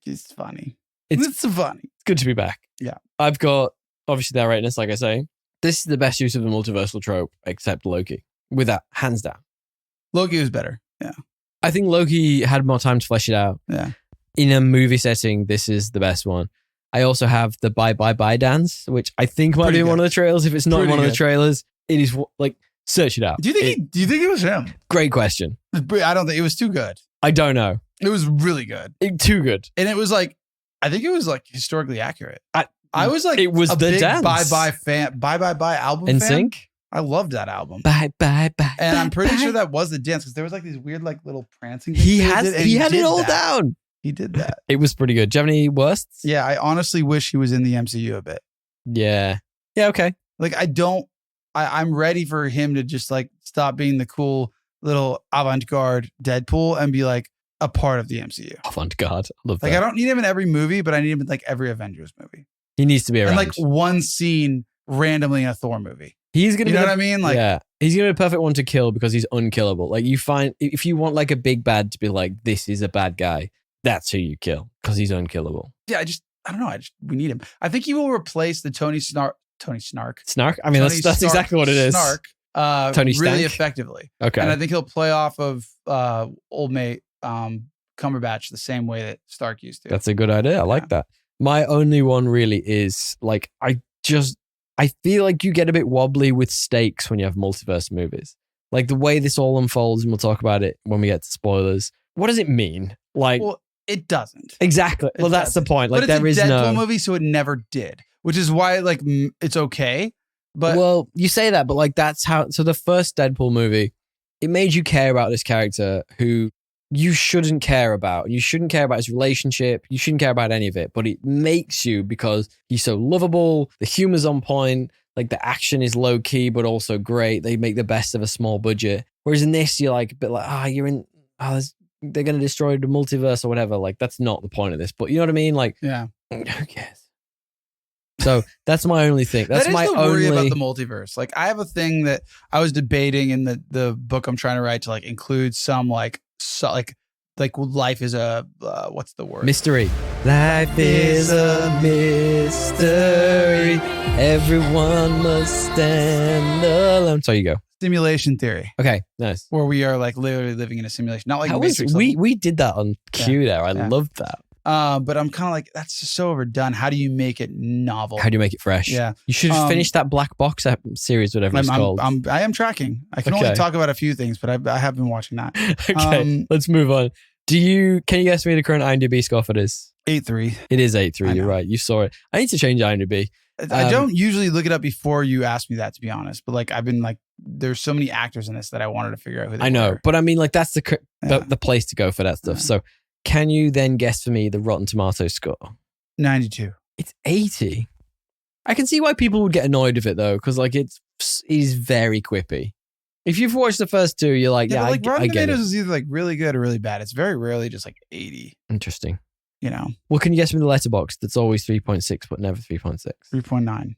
[SPEAKER 2] it's funny.
[SPEAKER 1] It's
[SPEAKER 2] It's funny.
[SPEAKER 1] good to be back.
[SPEAKER 2] Yeah.
[SPEAKER 1] I've got, obviously, the R-ratedness, like I say. This is the best use of the multiversal trope, except Loki. With that, hands down.
[SPEAKER 2] Loki was better. Yeah.
[SPEAKER 1] I think Loki had more time to flesh it out.
[SPEAKER 2] Yeah.
[SPEAKER 1] In a movie setting, this is the best one. I also have the Bye Bye Bye dance, which I think might
[SPEAKER 2] Pretty
[SPEAKER 1] be in one
[SPEAKER 2] good.
[SPEAKER 1] of the trailers. If it's not in
[SPEAKER 2] Pretty
[SPEAKER 1] one of the
[SPEAKER 2] good.
[SPEAKER 1] trailers, it is like, search it out.
[SPEAKER 2] Do you think it was him?
[SPEAKER 1] Great question.
[SPEAKER 2] I don't think it was too good.
[SPEAKER 1] I don't know.
[SPEAKER 2] It was really good.
[SPEAKER 1] Too good.
[SPEAKER 2] And it was like, I think it was like historically accurate.
[SPEAKER 1] I
[SPEAKER 2] was like,
[SPEAKER 1] it was
[SPEAKER 2] a
[SPEAKER 1] the
[SPEAKER 2] big
[SPEAKER 1] dance.
[SPEAKER 2] Bye Bye fan, Bye Bye Bye album
[SPEAKER 1] In
[SPEAKER 2] fan.
[SPEAKER 1] sync.
[SPEAKER 2] I loved that album.
[SPEAKER 1] Bye bye bye.
[SPEAKER 2] And I'm
[SPEAKER 1] bye,
[SPEAKER 2] pretty
[SPEAKER 1] bye.
[SPEAKER 2] sure that was the dance because there was like these weird like little prancing things
[SPEAKER 1] he
[SPEAKER 2] they
[SPEAKER 1] has.
[SPEAKER 2] did, and
[SPEAKER 1] He had it
[SPEAKER 2] did
[SPEAKER 1] all
[SPEAKER 2] that.
[SPEAKER 1] down.
[SPEAKER 2] He did that.
[SPEAKER 1] It was pretty good. Do you have any worsts?
[SPEAKER 2] Yeah, I honestly wish he was in the MCU a bit.
[SPEAKER 1] Yeah. Yeah. Okay.
[SPEAKER 2] Like I'm ready for him to just like stop being the cool little avant-garde Deadpool and be like a part of the MCU.
[SPEAKER 1] Avant-garde. I love that.
[SPEAKER 2] Like I don't need him in every movie, but I need him in like every Avengers movie.
[SPEAKER 1] He needs to be around.
[SPEAKER 2] And like one scene randomly in a Thor movie.
[SPEAKER 1] He's gonna.
[SPEAKER 2] You
[SPEAKER 1] be
[SPEAKER 2] know
[SPEAKER 1] the-
[SPEAKER 2] what I mean? Like
[SPEAKER 1] yeah, he's gonna be the perfect one to kill because he's unkillable. Like you find if you want like a big bad to be like this is a bad guy, that's who you kill because he's unkillable.
[SPEAKER 2] yeah, I don't know. We need him. I think he will replace the Tony Snark.
[SPEAKER 1] Snark. I mean,
[SPEAKER 2] Tony
[SPEAKER 1] that's
[SPEAKER 2] Stark
[SPEAKER 1] exactly what it is.
[SPEAKER 2] Snark.
[SPEAKER 1] Tony
[SPEAKER 2] really
[SPEAKER 1] Stank?
[SPEAKER 2] effectively.
[SPEAKER 1] Okay.
[SPEAKER 2] And I think he'll play off of old mate Cumberbatch the same way that Stark used to.
[SPEAKER 1] That's a good idea. I like that. My only one really is like I feel like you get a bit wobbly with stakes when you have multiverse movies. Like the way this all unfolds, and we'll talk about it when we get to spoilers. What does it mean? Like
[SPEAKER 2] Well, it doesn't.
[SPEAKER 1] exactly.
[SPEAKER 2] It
[SPEAKER 1] Well, that's the
[SPEAKER 2] doesn't.
[SPEAKER 1] point. Like
[SPEAKER 2] But it's
[SPEAKER 1] there
[SPEAKER 2] a
[SPEAKER 1] is
[SPEAKER 2] Deadpool
[SPEAKER 1] no
[SPEAKER 2] movie, so it never did. Which is why like it's okay. But
[SPEAKER 1] well, you say that, but like that's how. So the first Deadpool movie, it made you care about this character who you shouldn't care about. You shouldn't care about his relationship. You shouldn't care about any of it. But it makes you because he's so lovable. The humor's on point. Like the action is low key, but also great. They make the best of a small budget. Whereas in this, you're like a bit like, they're going to destroy the multiverse or whatever. Like that's not the point of this. But you know what I mean? Like,
[SPEAKER 2] yeah.
[SPEAKER 1] who cares? So that's my only thing. That's
[SPEAKER 2] That is
[SPEAKER 1] my
[SPEAKER 2] the worry
[SPEAKER 1] only.
[SPEAKER 2] about the multiverse. Like I have a thing that I was debating in the book I'm trying to write to like include some like life is a what's the word?
[SPEAKER 1] Mystery. Life is a mystery. Everyone must stand alone. So you go.
[SPEAKER 2] Simulation theory,
[SPEAKER 1] Okay, nice.
[SPEAKER 2] where we are like literally living in a simulation, not like
[SPEAKER 1] How was,
[SPEAKER 2] Matrix.
[SPEAKER 1] we did that on cue there. I
[SPEAKER 2] Yeah.
[SPEAKER 1] loved that.
[SPEAKER 2] But I'm kind of like that's just so overdone. How do you make it novel?
[SPEAKER 1] How do you make it fresh?
[SPEAKER 2] Yeah.
[SPEAKER 1] You should have finished that Black Box series, whatever it's called.
[SPEAKER 2] I am tracking. I can
[SPEAKER 1] Okay.
[SPEAKER 2] only talk about a few things, but I have been watching that.
[SPEAKER 1] Okay, let's move on. Can you guess me the current IMDb score for this?
[SPEAKER 2] 8.3.
[SPEAKER 1] It is 8.3.
[SPEAKER 2] I
[SPEAKER 1] You're
[SPEAKER 2] know.
[SPEAKER 1] right. You saw it. I need to change IMDb.
[SPEAKER 2] I don't usually look it up before you ask me that, to be honest. But like I've been like, there's so many actors in this that I wanted to figure out who they
[SPEAKER 1] I know,
[SPEAKER 2] were.
[SPEAKER 1] but I mean, like that's
[SPEAKER 2] Yeah.
[SPEAKER 1] the place to go for that stuff.
[SPEAKER 2] Yeah.
[SPEAKER 1] So, can you then guess for me the Rotten Tomatoes score?
[SPEAKER 2] 92.
[SPEAKER 1] It's 80. I can see why people would get annoyed with it though, because like it is very quippy. If you've watched the first two, you're like,
[SPEAKER 2] Yeah,
[SPEAKER 1] yeah,
[SPEAKER 2] but like
[SPEAKER 1] I
[SPEAKER 2] Rotten
[SPEAKER 1] get
[SPEAKER 2] Tomatoes
[SPEAKER 1] it.
[SPEAKER 2] is either like really good or really bad. It's very rarely just like 80.
[SPEAKER 1] Interesting.
[SPEAKER 2] You know,
[SPEAKER 1] Well, can you guess me the letterbox that's always 3.6 but never 3.6?
[SPEAKER 2] 3.9.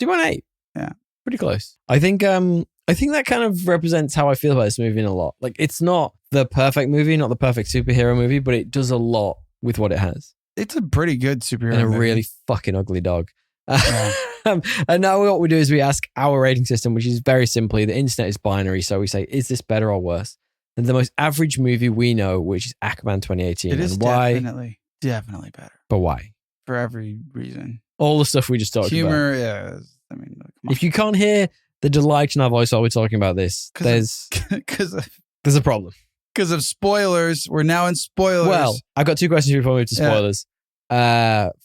[SPEAKER 1] 2.8.
[SPEAKER 2] Yeah.
[SPEAKER 1] Pretty close. I think that kind of represents how I feel about this movie in a lot. Like it's not the perfect movie, not the perfect superhero movie, but it does a lot with what it has.
[SPEAKER 2] It's a pretty good superhero
[SPEAKER 1] And a
[SPEAKER 2] movie.
[SPEAKER 1] really fucking ugly dog.
[SPEAKER 2] Yeah.
[SPEAKER 1] And now what we do is we ask our rating system, which is very simply the internet is binary. So we say, is this better or worse than the most average movie we know, which is Aquaman 2018?
[SPEAKER 2] It is
[SPEAKER 1] and why?
[SPEAKER 2] definitely better
[SPEAKER 1] But why?
[SPEAKER 2] for every reason.
[SPEAKER 1] All the stuff we just talked about.
[SPEAKER 2] Humor, yeah. I mean, come on.
[SPEAKER 1] If you can't hear the delight in our voice while we're talking about this, there's a problem.
[SPEAKER 2] Because of spoilers, we're now in spoilers.
[SPEAKER 1] Well, I've got two questions before we move to spoilers.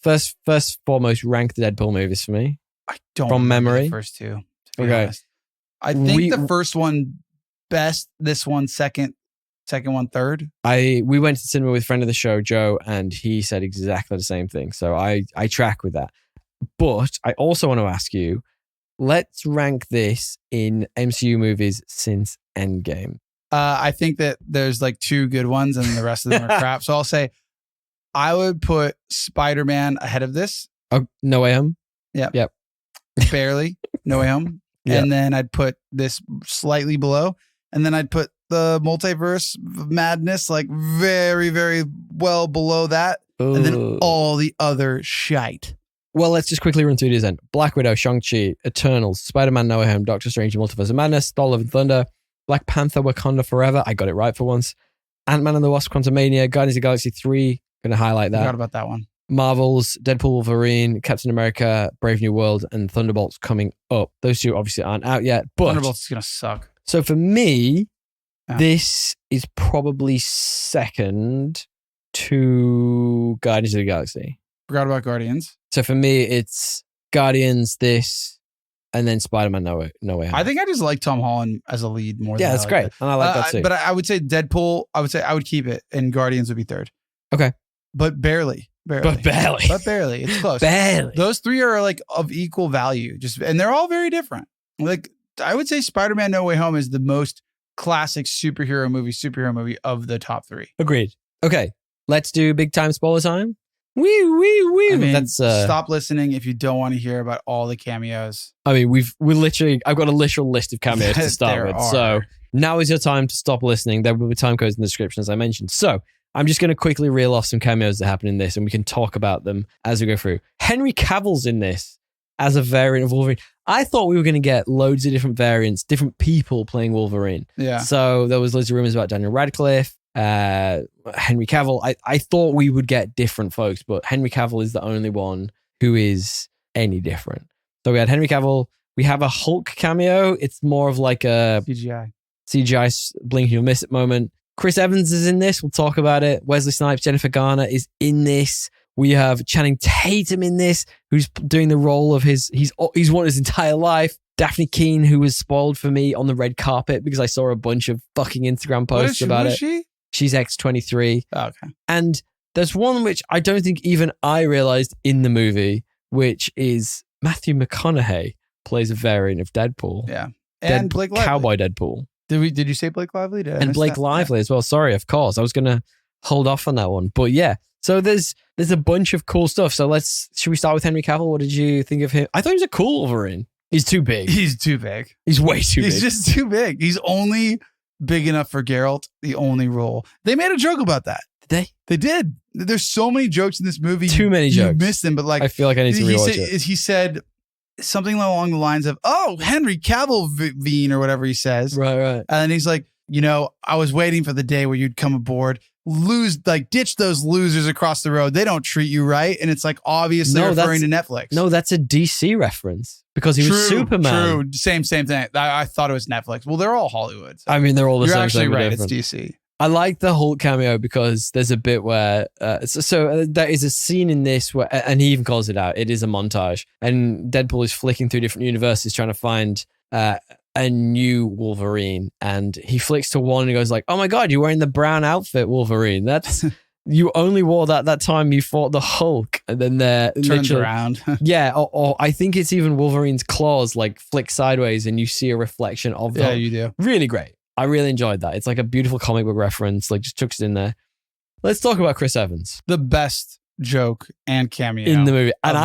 [SPEAKER 1] First foremost, rank the Deadpool movies for me.
[SPEAKER 2] I don't
[SPEAKER 1] from
[SPEAKER 2] remember
[SPEAKER 1] memory.
[SPEAKER 2] the first two. To be
[SPEAKER 1] Okay.
[SPEAKER 2] honest. I think the first one best, this one second, second one third.
[SPEAKER 1] We went to the cinema with a friend of the show, Joe, and he said exactly the same thing. So I track with that. But I also want to ask you, let's rank this in MCU movies since Endgame.
[SPEAKER 2] I think that there's like 2 good ones and the rest of them are crap. So I'll say I would put Spider-Man ahead of this.
[SPEAKER 1] Oh, No Way Home?
[SPEAKER 2] Yep. Barely. No Way Home.
[SPEAKER 1] Yep.
[SPEAKER 2] And then I'd put this slightly below. And then I'd put the multiverse madness like very, very well below that.
[SPEAKER 1] Ooh.
[SPEAKER 2] And then all the other shite.
[SPEAKER 1] Well, let's just quickly run through these then. Black Widow, Shang-Chi, Eternals, Spider-Man No Way Home, Doctor Strange, Multiverse of Madness, Thor Love and Thunder, Black Panther, Wakanda Forever. I got it right for once. Ant-Man and the Wasp, Quantumania, Guardians of the Galaxy 3. Going to highlight that.
[SPEAKER 2] Forgot about that one.
[SPEAKER 1] Marvel's Deadpool Wolverine, Captain America, Brave New World, and Thunderbolts coming up. Those 2 obviously aren't out yet. But
[SPEAKER 2] Thunderbolts is going to suck.
[SPEAKER 1] So for me, this is probably second to Guardians of the Galaxy.
[SPEAKER 2] Forgot about Guardians.
[SPEAKER 1] So for me, it's Guardians, this, and then Spider-Man No Way Home.
[SPEAKER 2] I think I just like Tom Holland as a lead more than
[SPEAKER 1] that's great. And I like that too.
[SPEAKER 2] But I would say Deadpool, I would keep it, and Guardians would be third.
[SPEAKER 1] Okay.
[SPEAKER 2] But barely.
[SPEAKER 1] But barely.
[SPEAKER 2] But barely. It's close.
[SPEAKER 1] Barely.
[SPEAKER 2] Those 3 are like of equal value. And they're all very different. Like I would say Spider-Man No Way Home is the most classic superhero movie of the top 3.
[SPEAKER 1] Agreed. Okay. Let's do big time spoiler time. Wee.
[SPEAKER 2] I mean,
[SPEAKER 1] That's
[SPEAKER 2] stop listening if you don't want to hear about all the cameos.
[SPEAKER 1] I mean, I've got a literal list of cameos to start with.
[SPEAKER 2] are.
[SPEAKER 1] So now is your time to stop listening. There will be time codes in the description, as I mentioned. So I'm just going to quickly reel off some cameos that happen in this, and we can talk about them as we go through. Henry Cavill's in this as a variant of Wolverine. I thought we were going to get loads of different variants, different people playing Wolverine.
[SPEAKER 2] Yeah.
[SPEAKER 1] So there was loads of rumors about Daniel Radcliffe, Henry Cavill. I thought we would get different folks, but Henry Cavill is the only one who is any different. So we had Henry Cavill. We have a Hulk cameo. It's more of like a CGI blink you'll miss it moment. Chris Evans is in this. We'll talk about it. Wesley Snipes, Jennifer Garner is in this. We have Channing Tatum in this, who's doing the role of he's won his entire life. Daphne Keane, who was spoiled for me on the red carpet because I saw a bunch of fucking Instagram posts about it.
[SPEAKER 2] She?
[SPEAKER 1] She's X-23.
[SPEAKER 2] Oh, okay.
[SPEAKER 1] And there's one which I don't think even I realized in the movie, which is Matthew McConaughey plays a variant of Deadpool.
[SPEAKER 2] Yeah. And Blake Lively.
[SPEAKER 1] Cowboy Deadpool.
[SPEAKER 2] Did you say Blake Lively?
[SPEAKER 1] And Blake Lively as well. Sorry, of course. I was going to hold off on that one. But yeah, so there's a bunch of cool stuff. So should we start with Henry Cavill? What did you think of him? I thought he was a cool Wolverine. He's too big.
[SPEAKER 2] He's too big.
[SPEAKER 1] He's way too big.
[SPEAKER 2] He's just too big. He's only big enough for Geralt, the only role. They made a joke about that.
[SPEAKER 1] Did they?
[SPEAKER 2] They did. There's so many jokes in this movie.
[SPEAKER 1] Too many jokes.
[SPEAKER 2] You missed them, but like
[SPEAKER 1] I feel like I need to rewatch it.
[SPEAKER 2] He said something along the lines of, "Oh, Henry Cavill Veen," or whatever he says.
[SPEAKER 1] Right.
[SPEAKER 2] And he's like, I was waiting for the day where you'd come aboard, ditch those losers across the road. They don't treat you right. And it's like obviously referring to Netflix.
[SPEAKER 1] No, that's a DC reference because he was Superman.
[SPEAKER 2] True. Same thing. I thought it was Netflix. Well, they're all Hollywood. So
[SPEAKER 1] I mean, they're all the same.
[SPEAKER 2] You're actually right.
[SPEAKER 1] Different.
[SPEAKER 2] It's DC.
[SPEAKER 1] I like the Hulk cameo because there's a bit where there is a scene in this where, and he even calls it out, it is a montage, and Deadpool is flicking through different universes trying to find a new Wolverine, and he flicks to one and he goes like, "Oh my god, you're wearing the brown outfit, Wolverine. That's you only wore that time you fought the Hulk." And then they're
[SPEAKER 2] turns around.
[SPEAKER 1] Yeah, or I think it's even Wolverine's claws like flick sideways and you see a reflection of them.
[SPEAKER 2] Yeah, you do.
[SPEAKER 1] Really great. I really enjoyed that. It's like a beautiful comic book reference, like just chucks it in there. Let's talk about Chris Evans.
[SPEAKER 2] The best joke and cameo
[SPEAKER 1] in the movie. And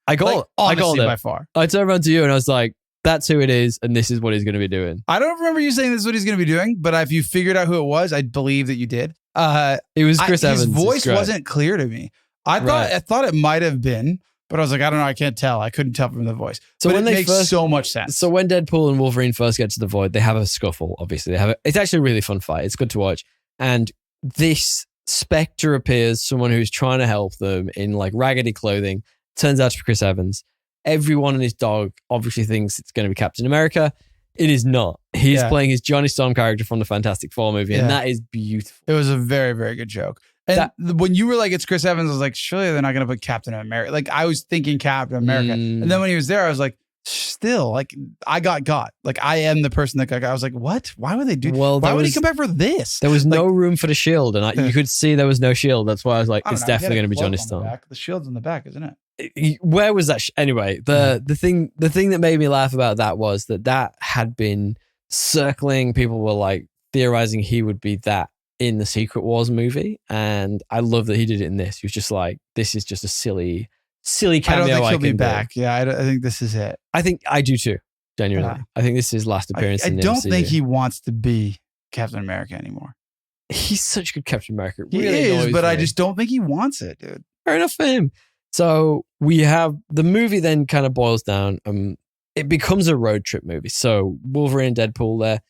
[SPEAKER 1] I
[SPEAKER 2] got it by far.
[SPEAKER 1] I turned around to you and I was like, that's who it is, and this is what he's going to be doing.
[SPEAKER 2] I don't remember you saying this is what he's going to be doing, but if you figured out who it was, I believe that you did.
[SPEAKER 1] It was Chris Evans.
[SPEAKER 2] His voice wasn't clear to me. I thought it might have been, but I was like, I don't know, I can't tell. I couldn't tell from the voice. So but it makes so much sense.
[SPEAKER 1] So when Deadpool and Wolverine first get to the Void, they have a scuffle. Obviously, it's actually a really fun fight. It's good to watch, and this Spectre appears, someone who's trying to help them in like raggedy clothing. Turns out to be Chris Evans. Everyone and his dog obviously thinks it's going to be Captain America. It is not. He's playing his Johnny Storm character from the Fantastic Four movie, and that is beautiful.
[SPEAKER 2] It was a very, very good joke. And when you were like, it's Chris Evans, I was like, surely they're not going to put Captain America. Like, I was thinking Captain America. And then when he was there, I was like, still, like, I got. Like, I am the person that got. I was like, what? Why would they do?
[SPEAKER 1] Well,
[SPEAKER 2] why would he come back for this?
[SPEAKER 1] There was no room for the shield, and you could see there was no shield. That's why I was like, it's definitely going to be Johnny Storm.
[SPEAKER 2] The shield's in the back, isn't it?
[SPEAKER 1] Where was that? Anyway, the thing that made me laugh about that was that had been circling. People were like theorizing he would be that in the Secret Wars movie, and I love that he did it in this. He was just like, this is just a silly cameo.
[SPEAKER 2] I don't think he'll be back. Yeah, I think this is it.
[SPEAKER 1] I think I do too. Genuinely, I think this is his last appearance.
[SPEAKER 2] I
[SPEAKER 1] in the
[SPEAKER 2] don't
[SPEAKER 1] MCU.
[SPEAKER 2] think he wants to be Captain America anymore.
[SPEAKER 1] He's such a good Captain America.
[SPEAKER 2] He is, but I just don't think he wants it, dude.
[SPEAKER 1] Fair enough for him. So we have the movie then kind of boils down. It becomes a road trip movie. So Wolverine and Deadpool, they're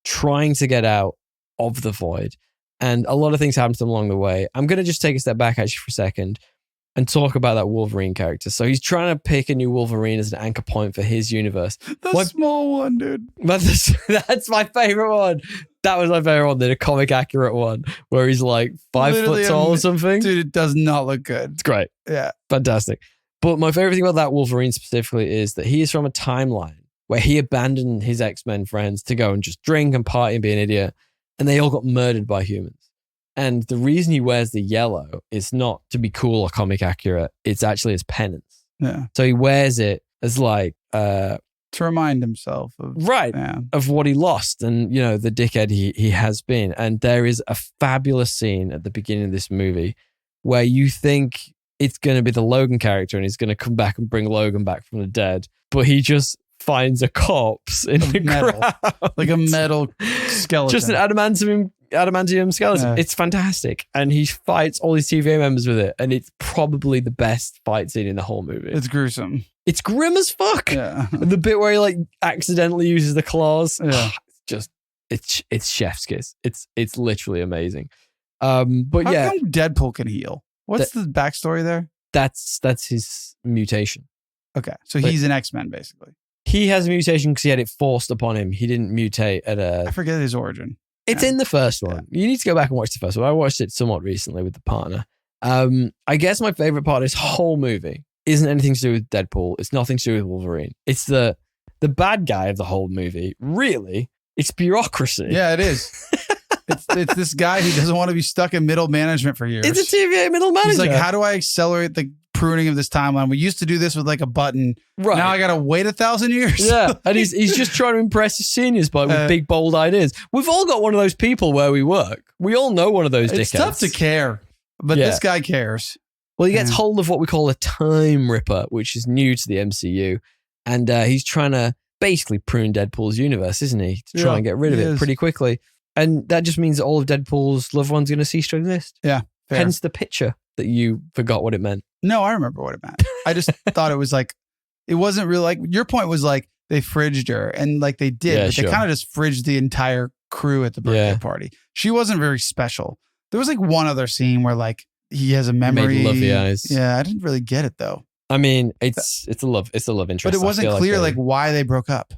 [SPEAKER 1] trying to get out of the void. And a lot of things happen to them along the way. I'm going to just take a step back actually for a second and talk about that Wolverine character. So he's trying to pick a new Wolverine as an anchor point for his universe.
[SPEAKER 2] The small one, dude.
[SPEAKER 1] But that's my favorite one. That was my favorite one, the comic accurate one, where he's like 5
[SPEAKER 2] Literally
[SPEAKER 1] foot tall or something.
[SPEAKER 2] Dude, it does not look good.
[SPEAKER 1] It's great.
[SPEAKER 2] Yeah.
[SPEAKER 1] Fantastic. But my favorite thing about that Wolverine specifically is that he is from a timeline where he abandoned his X-Men friends to go and just drink and party and be an idiot. And they all got murdered by humans. And the reason he wears the yellow is not to be cool or comic accurate. It's actually his penance.
[SPEAKER 2] Yeah.
[SPEAKER 1] So he wears it as like...
[SPEAKER 2] to remind himself of
[SPEAKER 1] of what he lost and, you know, the dickhead he has been. And there is a fabulous scene at the beginning of this movie where you think it's going to be the Logan character and he's going to come back and bring Logan back from the dead, but he just finds a corpse in the ground.
[SPEAKER 2] Like a metal skeleton.
[SPEAKER 1] Just an adamantium skeleton.
[SPEAKER 2] Yeah.
[SPEAKER 1] It's fantastic. And he fights all his TVA members with it. And it's probably the best fight scene in the whole movie.
[SPEAKER 2] It's gruesome.
[SPEAKER 1] It's grim as fuck.
[SPEAKER 2] Yeah.
[SPEAKER 1] The bit where he like accidentally uses the claws.
[SPEAKER 2] Yeah.
[SPEAKER 1] It's chef's kiss. It's literally amazing. But
[SPEAKER 2] How come Deadpool can heal? What's the backstory there?
[SPEAKER 1] That's his mutation.
[SPEAKER 2] Okay. So he's an X-Men basically.
[SPEAKER 1] He has a mutation because he had it forced upon him. He didn't mutate at
[SPEAKER 2] I forget his origin.
[SPEAKER 1] It's in the first one. You need to go back and watch the first one. I watched it somewhat recently with the partner. I guess my favorite part of this whole movie isn't anything to do with Deadpool. It's nothing to do with Wolverine. It's the bad guy of the whole movie. Really, it's bureaucracy.
[SPEAKER 2] Yeah, it is. it's this guy who doesn't want to be stuck in middle management for years.
[SPEAKER 1] It's a TVA middle manager.
[SPEAKER 2] He's like, how do I accelerate the pruning of this timeline? We used to do this with like a button.
[SPEAKER 1] Right.
[SPEAKER 2] Now I got to wait 1,000 years.
[SPEAKER 1] Yeah. And he's just trying to impress his seniors with big, bold ideas. We've all got one of those people where we work. We all know one of those dickheads.
[SPEAKER 2] It's tough to care, but this guy cares.
[SPEAKER 1] Well, he gets hold of what we call a time ripper, which is new to the MCU. And he's trying to basically prune Deadpool's universe, isn't he? To try and get rid of it pretty quickly. And that just means that all of Deadpool's loved ones are going to cease to exist.
[SPEAKER 2] Yeah. Fair.
[SPEAKER 1] Hence the picture that you forgot what it meant.
[SPEAKER 2] No, I remember what it meant. I just thought it was like, it wasn't really like, your point was like they fridged her and like they did, but they kind of just fridged the entire crew at the birthday party. She wasn't very special. There was like one other scene where like he has a memory.
[SPEAKER 1] Made lovely eyes.
[SPEAKER 2] Yeah, I didn't really get it though.
[SPEAKER 1] I mean, it's a love interest.
[SPEAKER 2] But it wasn't clear like why they broke up.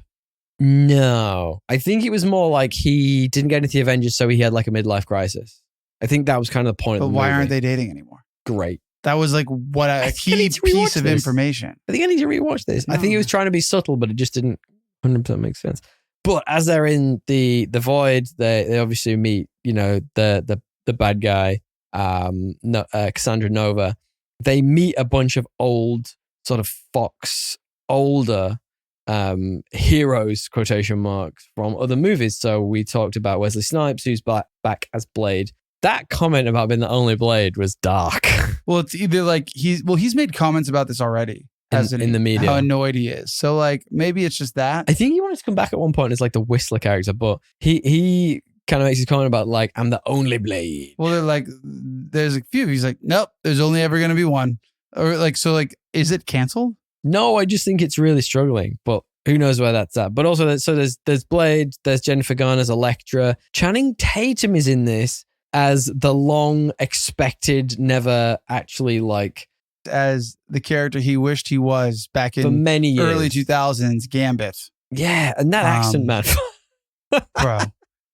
[SPEAKER 1] No, I think it was more like he didn't get into the Avengers, so he had like a midlife crisis. I think that was kind of the point.
[SPEAKER 2] But why aren't they dating anymore?
[SPEAKER 1] Great.
[SPEAKER 2] That was like what a key piece of information.
[SPEAKER 1] I think I need to rewatch this. No. I think he was trying to be subtle, but it just didn't 100% make sense. But as they're in the void, they obviously meet, you know, the bad guy, Cassandra Nova. They meet a bunch of old sort of older heroes, quotation marks, from other movies. So we talked about Wesley Snipes, who's back as Blade. That comment about being the only Blade was dark.
[SPEAKER 2] Well, it's either like he's made comments about this already
[SPEAKER 1] in the media,
[SPEAKER 2] how annoyed he is. So like maybe it's just that.
[SPEAKER 1] I think he wanted to come back at one point as like the Whistler character, but he kind of makes his comment about like, I'm the only Blade.
[SPEAKER 2] Well, they're like, there's a few. He's like, nope, there's only ever going to be one. Or like, so like, is it canceled?
[SPEAKER 1] No, I just think it's really struggling, but who knows where that's at. But also, there's Blade, there's Jennifer Garner's Elektra. Channing Tatum is in this as the long expected, never actually like...
[SPEAKER 2] as the character he wished he was back in
[SPEAKER 1] for many years.
[SPEAKER 2] Early 2000s, Gambit.
[SPEAKER 1] Yeah, and that accent, man.
[SPEAKER 2] Bro.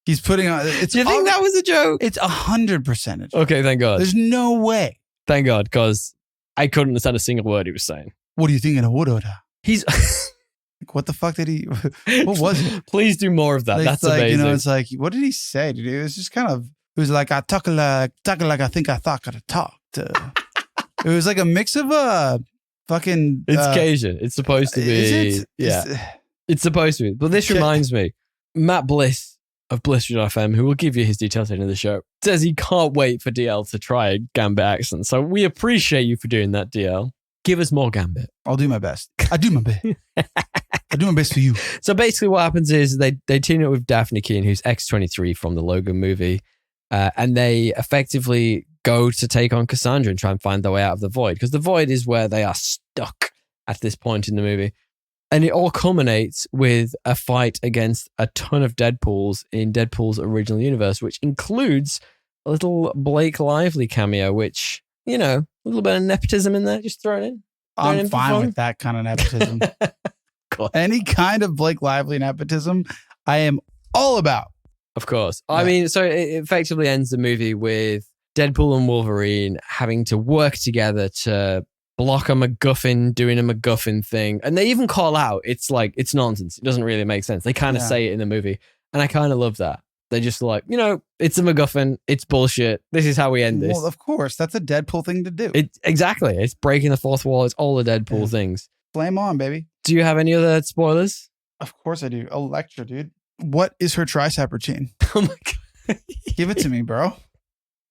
[SPEAKER 2] He's putting on... Do
[SPEAKER 1] you think that was a joke?
[SPEAKER 2] It's 100% a joke.
[SPEAKER 1] Okay, thank God.
[SPEAKER 2] There's no way.
[SPEAKER 1] Thank God, because I couldn't understand a single word he was saying.
[SPEAKER 2] What do you think in a wood?
[SPEAKER 1] He's
[SPEAKER 2] Like, what the fuck did he? What was it?
[SPEAKER 1] Please do more of that.
[SPEAKER 2] Like,
[SPEAKER 1] That's
[SPEAKER 2] like,
[SPEAKER 1] amazing.
[SPEAKER 2] You know, it's like, what did he say, dude? It was just kind of. It was like I talk like I think I thought I talked. It was like a mix of fucking.
[SPEAKER 1] It's Cajun. It's supposed to be.
[SPEAKER 2] Is it?
[SPEAKER 1] Yeah. It's supposed to be. But this reminds me, Matt Bliss of Bliss.fm, who will give you his details at the end of the show, says he can't wait for DL to try a Gambit accent. So we appreciate you for doing that, DL. Give us more Gambit.
[SPEAKER 2] I'll do my best. I do my best. I do my best for you.
[SPEAKER 1] So basically what happens is they team up with Daphne Keane, who's X-23 from the Logan movie, and they effectively go to take on Cassandra and try and find their way out of the void, because the void is where they are stuck at this point in the movie. And it all culminates with a fight against a ton of Deadpools in Deadpool's original universe, which includes a little Blake Lively cameo, which, you know, a little bit of nepotism in there, just throw it in.
[SPEAKER 2] I'm fine with that kind of nepotism. Any kind of Blake Lively nepotism, I am all about.
[SPEAKER 1] Of course.
[SPEAKER 2] Yeah.
[SPEAKER 1] I mean, so it effectively ends the movie with Deadpool and Wolverine having to work together to block a MacGuffin doing a MacGuffin thing. And they even call out, it's like, it's nonsense. It doesn't really make sense. They kind of say it in the movie. And I kind of love that. They're just like, you know, it's a MacGuffin. It's bullshit. This is how we end this.
[SPEAKER 2] Well, of course. That's a Deadpool thing to do.
[SPEAKER 1] Exactly. It's breaking the fourth wall. It's all the Deadpool things.
[SPEAKER 2] Flame on, baby.
[SPEAKER 1] Do you have any other spoilers?
[SPEAKER 2] Of course I do. Elektra, dude. What is her tricep routine?
[SPEAKER 1] Oh my God.
[SPEAKER 2] Give it to me, bro.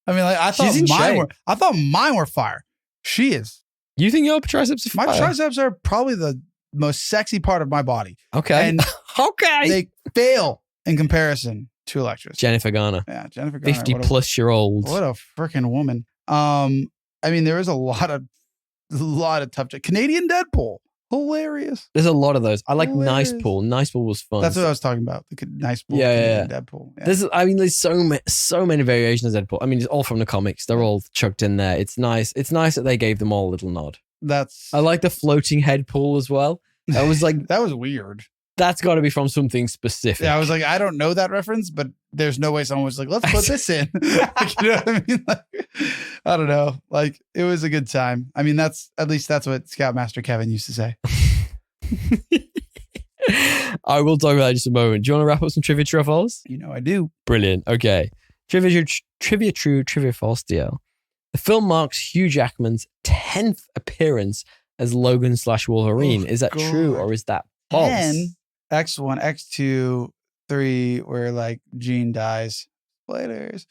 [SPEAKER 2] I mean, like, I thought mine were fire. She is.
[SPEAKER 1] You think your triceps are fire?
[SPEAKER 2] My triceps are probably the most sexy part of my body.
[SPEAKER 1] Okay.
[SPEAKER 2] And
[SPEAKER 1] okay.
[SPEAKER 2] they fail in comparison to Elektra's.
[SPEAKER 1] Jennifer Garner.
[SPEAKER 2] Yeah, Jennifer Garner.
[SPEAKER 1] 50-plus-year-old.
[SPEAKER 2] What a freaking woman. I mean, there is a lot of tough. Canadian Deadpool. Hilarious.
[SPEAKER 1] There's a lot of those. I like
[SPEAKER 2] Hilarious.
[SPEAKER 1] Nice Pool. Nice Pool was fun.
[SPEAKER 2] That's what I was talking about. The Nice Pool.
[SPEAKER 1] Yeah.
[SPEAKER 2] Deadpool. Yeah.
[SPEAKER 1] There's so many variations of Deadpool. I mean, it's all from the comics. They're all chucked in there. It's nice. It's nice that they gave them all a little nod. I like the floating head pool as well. That was like
[SPEAKER 2] that was weird.
[SPEAKER 1] That's got to be from something specific.
[SPEAKER 2] Yeah, I was like, I don't know that reference, but there's no way someone was like, let's put this in. Like, you know what I mean? Like, I don't know. Like, it was a good time. I mean, that's what Scoutmaster Kevin used to say.
[SPEAKER 1] I will talk about that in just a moment. Do you want to wrap up some trivia true or false?
[SPEAKER 2] You know I do.
[SPEAKER 1] Brilliant. Okay. Trivia true, trivia false deal. The film marks Hugh Jackman's 10th appearance as Logan/Wolverine. Is that true or is that false?
[SPEAKER 2] 10, X1, X2, 3, where like Jean dies. Spoilers.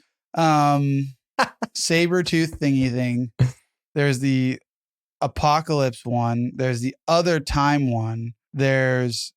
[SPEAKER 2] Saber-tooth thingy thing. There's the Apocalypse one. There's the other time one. There's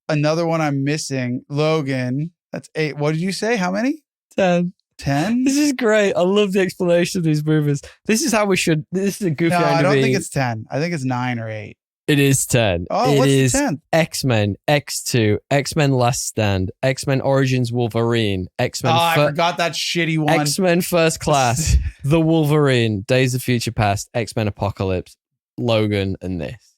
[SPEAKER 2] another one I'm missing. Logan. That's 8. What did you say? How many?
[SPEAKER 1] 10.
[SPEAKER 2] 10?
[SPEAKER 1] This is great. I love the explanation of these movies. This is how we should. This is a goofy
[SPEAKER 2] No, I don't
[SPEAKER 1] IMDb.
[SPEAKER 2] think it's 10. I think it's 9 or 8.
[SPEAKER 1] It is 10.
[SPEAKER 2] Oh, what's the 10th?
[SPEAKER 1] X-Men, X2, X-Men Last Stand, X-Men Origins Wolverine, X-Men...
[SPEAKER 2] I forgot that shitty one.
[SPEAKER 1] X-Men First Class, The Wolverine, Days of Future Past, X-Men Apocalypse, Logan, and this.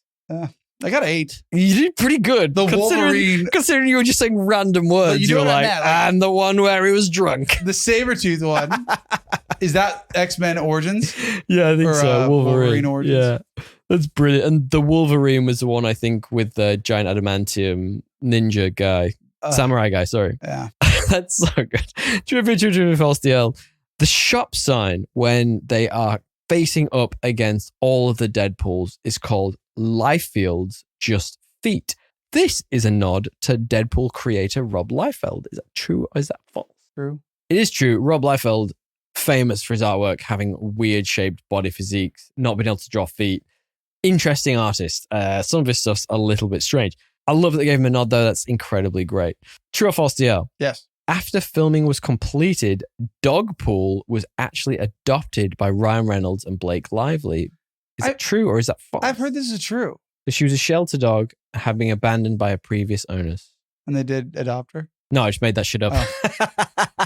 [SPEAKER 2] I got 8.
[SPEAKER 1] You did pretty good.
[SPEAKER 2] Wolverine.
[SPEAKER 1] Considering you were just saying random words. You were like, and the one where he was drunk.
[SPEAKER 2] The Sabretooth one. Is that X-Men Origins?
[SPEAKER 1] Yeah, I think so.
[SPEAKER 2] Wolverine Origins.
[SPEAKER 1] Yeah. That's brilliant. And the Wolverine was the one, I think, with the giant adamantium ninja guy. Samurai guy, sorry.
[SPEAKER 2] Yeah.
[SPEAKER 1] That's so good. Trivia false DL. The shop sign when they are facing up against all of the Deadpools is called Liefeld's Just Feet. This is a nod to Deadpool creator Rob Liefeld. Is that true or is that false?
[SPEAKER 2] True.
[SPEAKER 1] It is true. Rob Liefeld, famous for his artwork, having weird shaped body physiques, not being able to draw feet. Interesting artist. Some of his stuff's a little bit strange. I love that they gave him a nod, though. That's incredibly great. True or false, DL?
[SPEAKER 2] Yes.
[SPEAKER 1] After filming was completed, Dogpool was actually adopted by Ryan Reynolds and Blake Lively. Is that true or is that false?
[SPEAKER 2] I've heard this is true.
[SPEAKER 1] She was a shelter dog, having been abandoned by her previous owners.
[SPEAKER 2] And they did adopt her?
[SPEAKER 1] No, I just made that shit up.
[SPEAKER 2] Oh.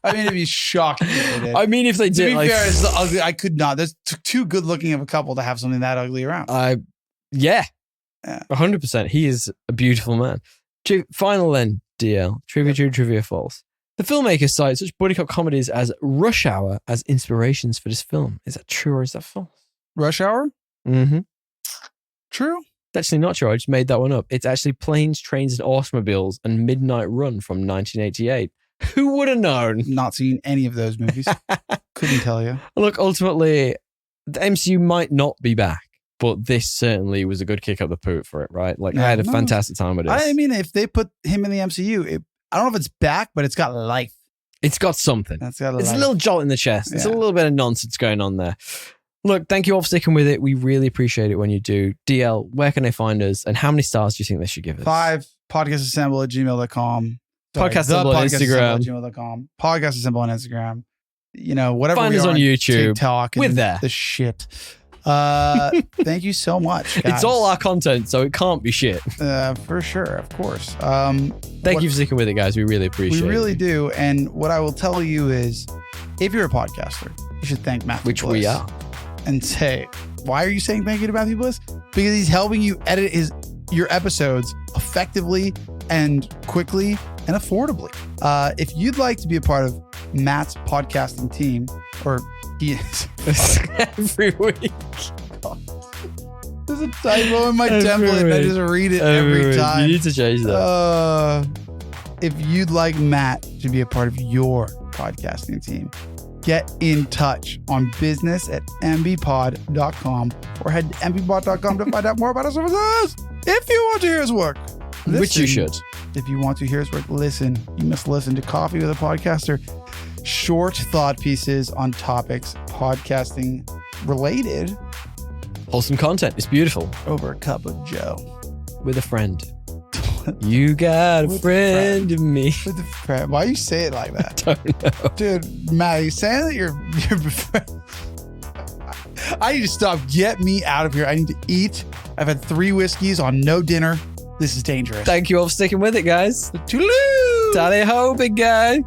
[SPEAKER 2] I mean, it'd be shocking if they did.
[SPEAKER 1] I mean, if they did,
[SPEAKER 2] to be fair, it's ugly. I could not. There's too good looking of a couple to have something that ugly around.
[SPEAKER 1] Yeah. 100%. He is a beautiful man. Final then, DL. Trivia true, trivia false. The filmmakers cite such buddy cop comedies as Rush Hour as inspirations for this film. Is that true or is that false?
[SPEAKER 2] Rush Hour?
[SPEAKER 1] Mm-hmm.
[SPEAKER 2] True.
[SPEAKER 1] actually not true. I just made that one up. It's actually Planes, Trains, and Automobiles and Midnight Run from 1988. Who would have known?
[SPEAKER 2] Not seen any of those movies. Couldn't tell you.
[SPEAKER 1] Look, ultimately, the MCU might not be back, but this certainly was a good kick up the poot for it, right? Like, I had a fantastic time with this.
[SPEAKER 2] I mean, if they put him in the MCU, I don't know if it's back, but it's got life.
[SPEAKER 1] It's got something.
[SPEAKER 2] It's a
[SPEAKER 1] little jolt in the chest. It's a little bit of nonsense going on there. Look, thank you all for sticking with it. We really appreciate it when you do. DL, where can they find us? And how many stars do you think they should give us?
[SPEAKER 2] 5, podcastassemble@gmail.com.
[SPEAKER 1] Podcastassemble on Instagram.
[SPEAKER 2] gmail.com. Podcastassemble on Instagram. You know, whatever.
[SPEAKER 1] Find us on YouTube.
[SPEAKER 2] TikTok.
[SPEAKER 1] We're there.
[SPEAKER 2] The shit. Thank you so much, guys.
[SPEAKER 1] It's all our content, so it can't be shit.
[SPEAKER 2] For sure, of course.
[SPEAKER 1] Thank you for sticking with it, guys. We really appreciate it.
[SPEAKER 2] We really do. And what I will tell you is, if you're a podcaster, you should thank Matthew
[SPEAKER 1] Which
[SPEAKER 2] Bliss.
[SPEAKER 1] we are.
[SPEAKER 2] And say, why are you saying thank you to Matthew Bliss? Because he's helping you edit your episodes effectively and quickly and affordably. If you'd like to be a part of Matt's podcasting team, or he is
[SPEAKER 1] every week.
[SPEAKER 2] There's a typo in my template and I just read it every time.
[SPEAKER 1] You need to change that.
[SPEAKER 2] If you'd like Matt to be a part of your podcasting team, get in touch on business@mbpod.com or head to mbpod.com to find out more about our services. If you want to hear his work, listen.
[SPEAKER 1] Which you should.
[SPEAKER 2] If you want to hear his work, listen. You must listen to Coffee with a Podcaster. Short thought pieces on topics podcasting related.
[SPEAKER 1] Wholesome content. It's beautiful.
[SPEAKER 2] Over a cup of Joe.
[SPEAKER 1] With a friend. You got a friend in me.
[SPEAKER 2] With a friend. Why you say it like that?
[SPEAKER 1] I don't know.
[SPEAKER 2] Dude, Matt, you saying that you're I need to stop. Get me out of here. I need to eat. I've had 3 whiskeys on no dinner. This is dangerous.
[SPEAKER 1] Thank you all for sticking with it, guys.
[SPEAKER 2] Toodaloo!
[SPEAKER 1] Tally ho, big guy.